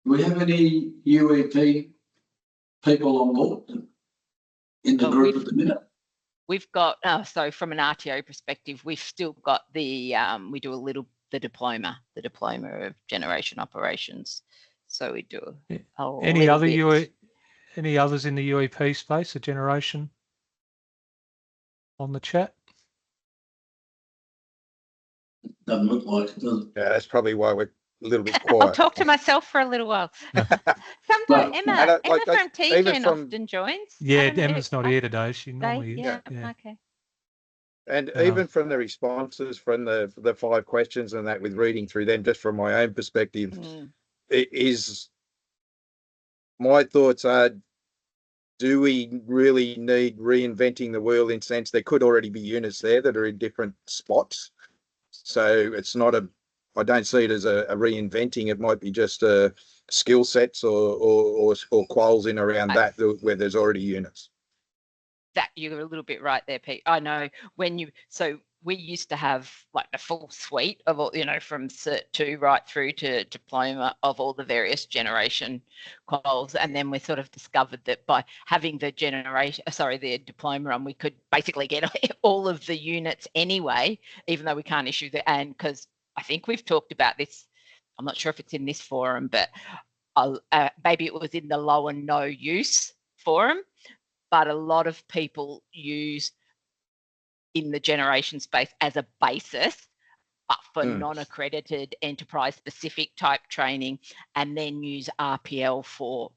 Do we have any UEP people on board in the group at the minute? We've got, so from an RTO perspective, we've still got the diploma of generation operations. So we do any others in the UEP space, a generation on the chat? Doesn't look like it, does it? Yeah, that's probably why we're a little bit quiet. I'll talk to myself for a little while. Sometimes Emma from TGen often joins. Yeah, Emma's not here today. She normally is. Yeah, okay. And even from the responses from the 5 questions and that, with reading through them, just from my own perspective, my thoughts are, do we really need reinventing the wheel, in sense there could already be units there that are in different spots? So it's not I don't see it as a reinventing. It might be just skill sets or quals in around that where there's already units. That you're a little bit right there, Pete. I know we used to have like the full suite of all, from Cert 2 right through to diploma of all the various generation quals, and then we sort of discovered that by having the diploma on, we could basically get all of the units anyway, even though we can't issue and because I think we've talked about this, I'm not sure if it's in this forum, but maybe it was in the low and no use forum, but a lot of people use in the generation space as a basis, but for non-accredited enterprise specific type training, and then use RPL for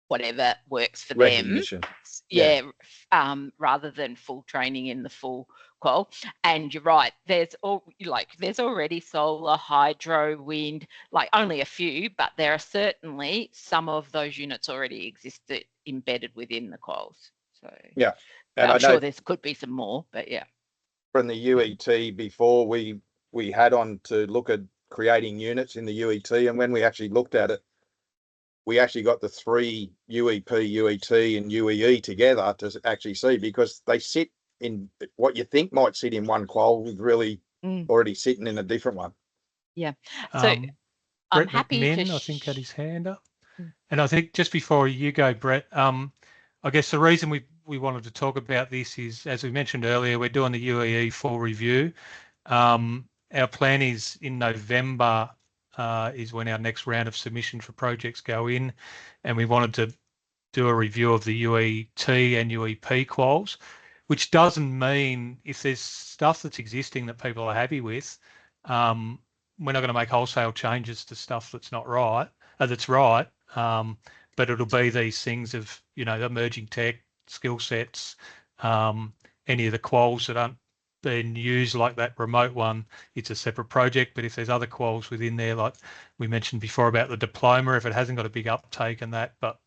whatever works for them. Recognition. Yeah, rather than full training in the full qual. And you're right, there's already solar, hydro, wind, like only a few, but there are certainly some of those units already existed embedded within the quals. So yeah, and I'm sure there could be some more, but yeah. From the UET before, we had on to look at creating units in the UET, and when we actually looked at it, we actually got the 3 UEP, UET and UEE together to actually see, because they sit in what you think might sit in one qual with really already sitting in a different one. Yeah. So I'm happy McMinn, I think, had his hand up. And I think just before you go, Brett, I guess the reason we wanted to talk about this is, as we mentioned earlier, we're doing the UEE full review. Our plan is in November is when our next round of submission for projects go in, and we wanted to do a review of the UET and UEP quals, which doesn't mean if there's stuff that's existing that people are happy with, we're not going to make wholesale changes to stuff that's not right, that's right. But it'll be these things of, emerging tech, skill sets, any of the quals that aren't being used, like that remote one, it's a separate project. But if there's other quals within there, like we mentioned before about the diploma, if it hasn't got a big uptake in that, but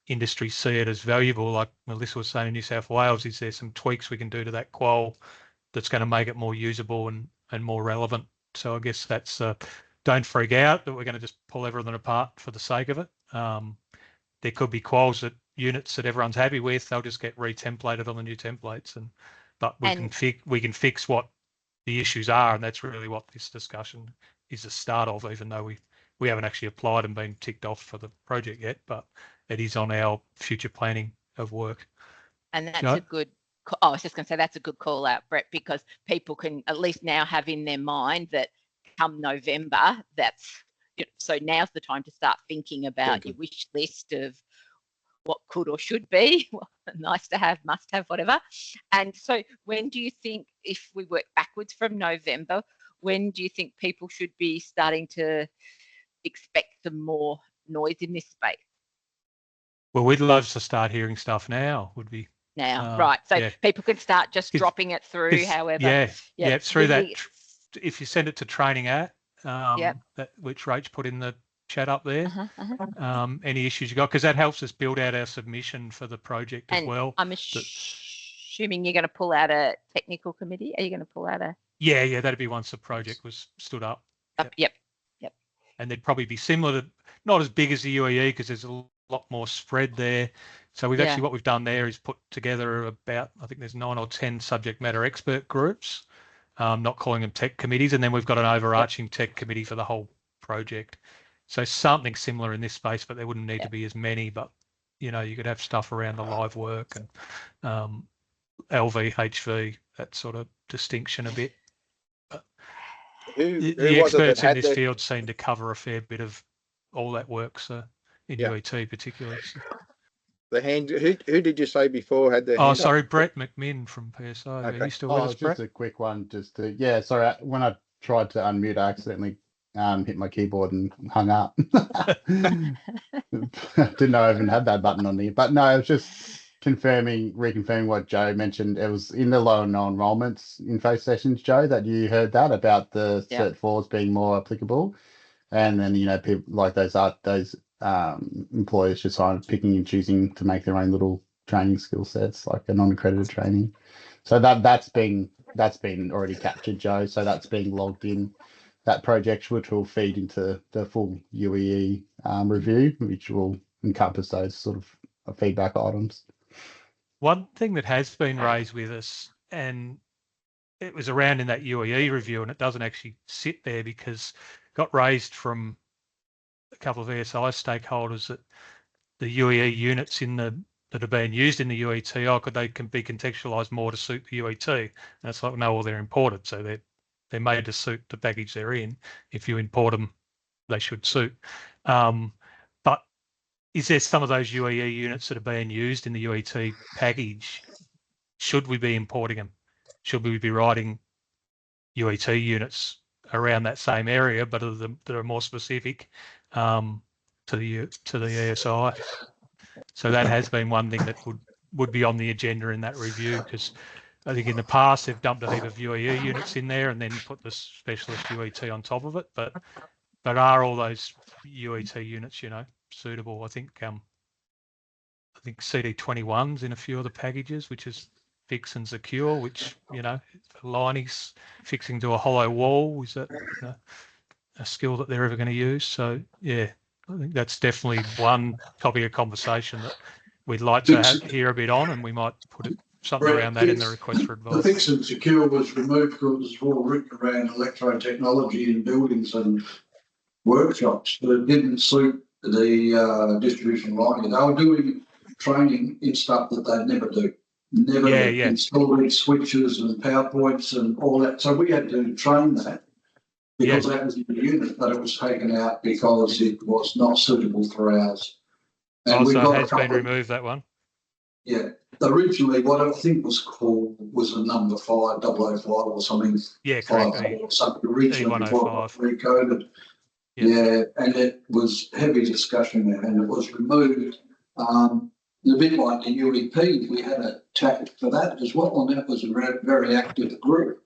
industry see it as valuable, like Melissa was saying in New South Wales, is there some tweaks we can do to that qual that's going to make it more usable and more relevant? So I guess that's, don't freak out that we're going to just pull everything apart for the sake of it. There could be quals units that everyone's happy with, they'll just get re-templated on the new templates, but we can fix what the issues are, and that's really what this discussion is the start of, even though we haven't actually applied and been ticked off for the project yet, but it is on our future planning of work. And that's a good, I was just going to say that's a good call out, Brett, because people can at least now have in their mind that come November, so now's the time to start thinking about your wish list of what could or should be, nice to have, must have, whatever. And so when do you think, if we work backwards from November, when do you think people should be starting to expect some more noise in this space? Well, we'd love to start hearing stuff now, would be. Now, right. So people can start just dropping it through, however. Yeah, through that. If you send it to training at, which Rach put in the chat up there, any issues you got, because that helps us build out our submission for the project as well. I'm assuming you're going to pull out a technical committee. Are you going to pull out a? Yeah, that'd be once the project was stood up. Yep. And they'd probably be similar to, not as big as the UEE, because there's a lot more spread there. So we've actually, what we've done there is put together about, I think there's 9 or 10 subject matter expert groups, not calling them tech committees, and then we've got an overarching tech committee for the whole project. So something similar in this space, but there wouldn't need to be as many, but you could have stuff around the live work and LV, HV, that sort of distinction a bit. The experts in this field seem to cover a fair bit of all that work, so in UET particularly. So. The hand, who did you say before had their hand? Oh, sorry, Brett McMinn from PSO. Okay. Are you still with us, Brett? Just a quick one, sorry, when I tried to unmute, I accidentally hit my keyboard and hung up. Didn't know I even had that button on there. But no, I was just reconfirming what Joe mentioned. It was in the low non-enrollments info sessions, Joe, that you heard that about the Cert 4s being more applicable. And then, people like those employers just aren't picking and choosing to make their own little training skill sets, like a non-accredited training. So that's been already captured, Joe. So that's being logged in that project, which will feed into the full UEE review, which will encompass those sort of feedback items. One thing that has been raised with us, and it was around in that UEE review, and it doesn't actually sit there because it got raised from a couple of ESI stakeholders that the UEE units that are being used in the UET, could they be contextualised more to suit the UET? And it's like, no, well, they're imported, so they're made to suit the package they're in. If you import them, they should suit. But is there some of those UEE units that are being used in the UET package? Should we be importing them? Should we be writing UET units around that same area, but that are more specific to the ESI? So that has been one thing that would be on the agenda in that review, because I think in the past they've dumped a heap of UEE units in there and then put the specialist UET on top of it. But are all those UET units, suitable? I think CD21's in a few of the packages, which is fix and secure, which, linings fixing to a hollow wall, is that a skill that they're ever going to use? So, yeah, I think that's definitely one topic of conversation that we'd like to hear a bit on, and we might put something around that in the request for advice. The fix and secure was removed because it was all written around electrotechnology in buildings and workshops, but it didn't suit the distribution lining. They were doing training in stuff that they'd never do. Never installing switches and PowerPoints and all that. So we had to train that because that was in the unit, but it was taken out because it was not suitable for ours. And also has been removed, that one. Yeah. Originally, what I think was called was a number 5, 005 or something. Yeah, correct. Or something originally E105. recoded. Yeah, and it was heavy discussion there, and it was removed. A bit like the UEP, we had a tactic for that as well, and that was a very active group.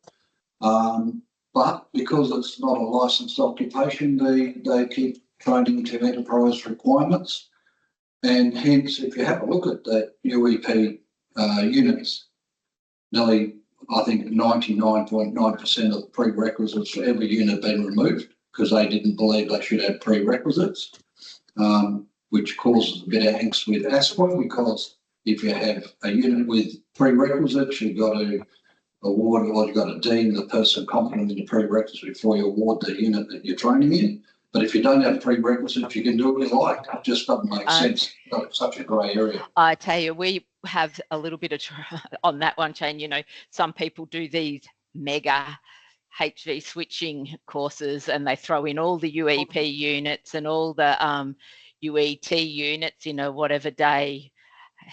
But because it's not a licensed occupation, they keep training to enterprise requirements. And hence, if you have a look at the UEP units, nearly, I think, 99.9% of the prerequisites for every unit been removed because they didn't believe they should have prerequisites, which causes a bit of angst with ASPA, because if you have a unit with prerequisites, you've got to award, or you've got to deem the person competent in the prerequisites before you award the unit that you're training in. But if you don't have prerequisites, you can do what you like. It just doesn't make sense. It's such a grey area. I tell you, we have a little bit of on that one, Shane. Some people do these mega HV switching courses and they throw in all the UEP units and all the UET units in a whatever day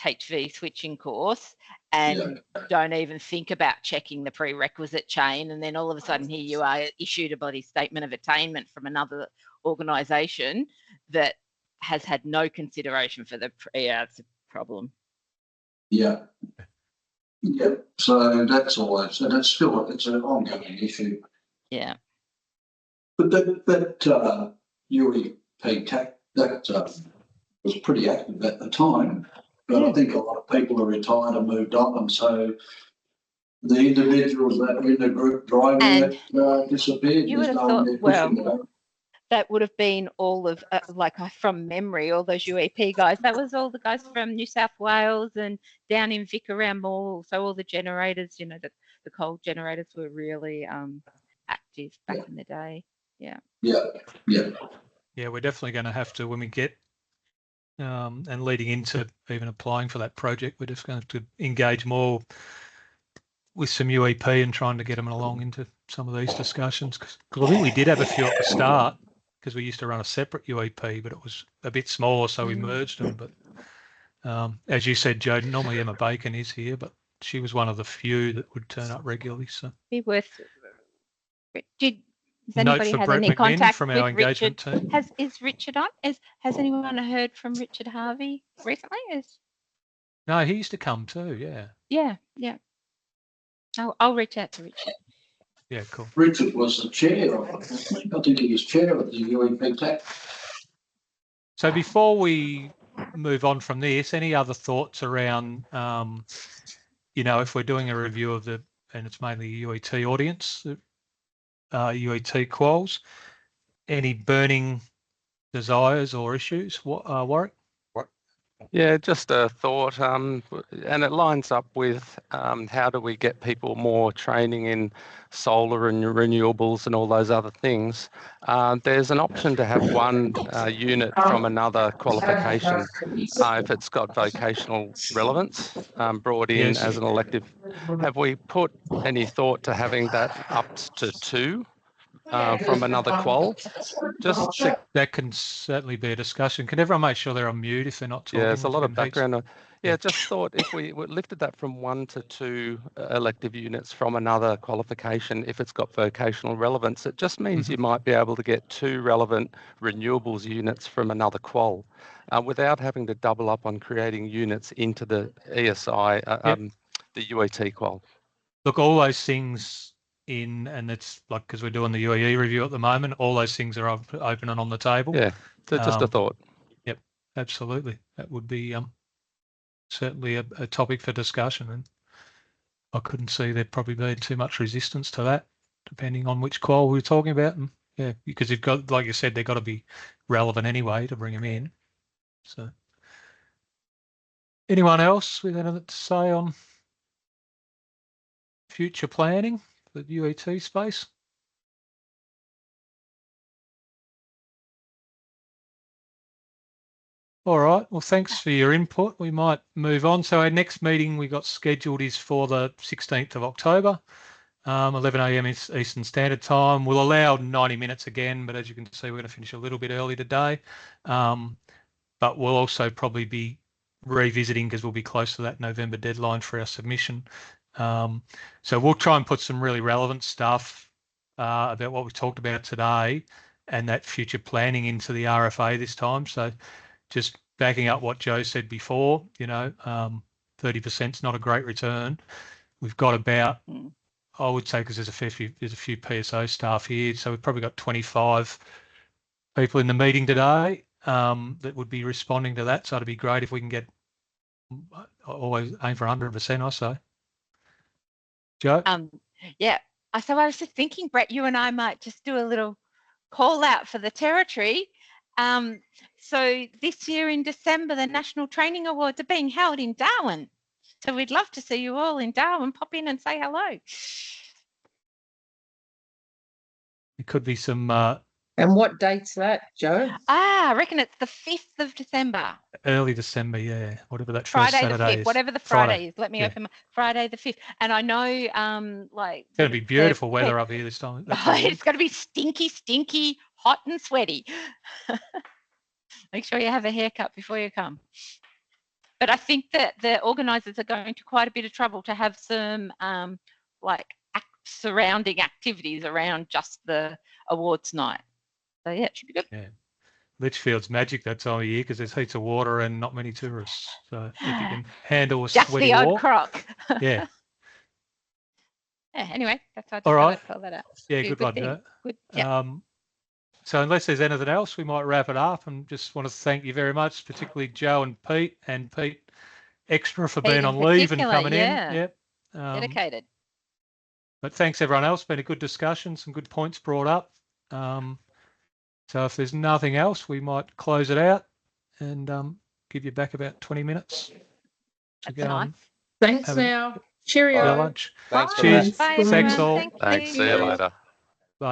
HV switching course, and don't even think about checking the prerequisite chain. And then all of a sudden here you are issued a bloody statement of attainment from another organisation that has had no consideration for the it's a problem. Yeah. So that's always, and it's an ongoing issue. Yeah. But that UEP TAC, that was pretty active at the time. But I think a lot of people are retired and moved on, and so the individuals that were in the group driving it disappeared. You would have thought, that would have been all of, from memory, all those UEP guys. That was all the guys from New South Wales and down in Vic around Mall. So all the generators, the coal generators were really active back in the day. Yeah. Yeah, we're definitely going to have to, when we get and leading into even applying for that project, we're just going to have to engage more with some UEP and trying to get them along into some of these discussions. Because I think we did have a few at the start, because we used to run a separate UEP, but it was a bit smaller, so we merged them. But as you said, Joe, normally Emma Bacon is here, but she was one of the few that would turn up regularly. So be worth. Has anybody had any contact from our engagement team? Is Richard on? Has anyone heard from Richard Harvey recently? No, he used to come too. Yeah. Yeah. I'll reach out to Richard. Yeah, cool. Richard was the chair of it. I think he was chair of the UEP TAC. So before we move on from this, any other thoughts around, if we're doing a review of and it's mainly UET audience, UET quals, any burning desires or issues, Warwick? Yeah, just a thought, and it lines up with how do we get people more training in solar and renewables and all those other things. There's an option to have one unit from another qualification if it's got vocational relevance brought in as an elective. Have we put any thought to having that up to 2? From another qual? That can certainly be a discussion. Can everyone make sure they're on mute if they're not talking? Yeah, there's a lot of background. Yeah, just thought if we lifted that from 1 to 2 elective units from another qualification, if it's got vocational relevance, it just means you might be able to get 2 relevant renewables units from another qual without having to double up on creating units into the ESI, the UET qual. Look, all those things and it's like, because we're doing the UAE review at the moment, all those things are open and on the table. Yeah, just a thought. Yep, absolutely. That would be certainly a topic for discussion, and I couldn't see there probably being too much resistance to that, depending on which qual we were talking about. And yeah, because you've got, like you said, they've got to be relevant anyway to bring them in. So, anyone else with anything to say on future planning for the UET space? All right. Well, thanks for your input. We might move on. So our next meeting we got scheduled is for the 16th of October, 11 a.m. Eastern Standard Time. We'll allow 90 minutes again, but as you can see, we're going to finish a little bit early today. But we'll also probably be revisiting, because we'll be close to that November deadline for our submission. So we'll try and put some really relevant stuff about what we talked about today and that future planning into the RFA this time. So just backing up what Joe said before, 30% is not a great return. We've got about, I would say, because there's a few PSO staff here, so we've probably got 25 people in the meeting today that would be responding to that. So it'd be great if we can get, always aim for 100%, I say. Joe? Yeah. So I was just thinking, Brett, you and I might just do a little call out for the territory. So this year in December, the National Training Awards are being held in Darwin. So we'd love to see you all in Darwin. Pop in and say hello. It could be some... and what date's that, Joe? I reckon it's the 5th of December. Early December, yeah. Whatever that Friday first Saturday the 5th, is. whatever the Friday is. Let me open Friday the 5th. And I know it's going to be beautiful weather up here this time. It's going to be stinky, hot and sweaty. Make sure you have a haircut before you come. But I think that the organisers are going to quite a bit of trouble to have some surrounding activities around just the awards night. So yeah, it should be good. Yeah. Litchfield's magic that time of year because there's heaps of water and not many tourists. So if you can handle a just sweaty the odd walk, croc. Yeah. Yeah. Anyway, that's how I just all right. call that out. Yeah, good one. Good. Yeah. So unless there's anything else, we might wrap it up, and just want to thank you very much, particularly Joe and Pete extra for being on leave and coming in. Yep. Dedicated. But thanks everyone else. Been a good discussion, some good points brought up. So if there's nothing else, we might close it out and give you back about 20 minutes to go on. Thanks now. Cheerio. Lunch. Thanks. Cheers. Bye, Thanks everyone. all. Thank Thanks. you. See you later.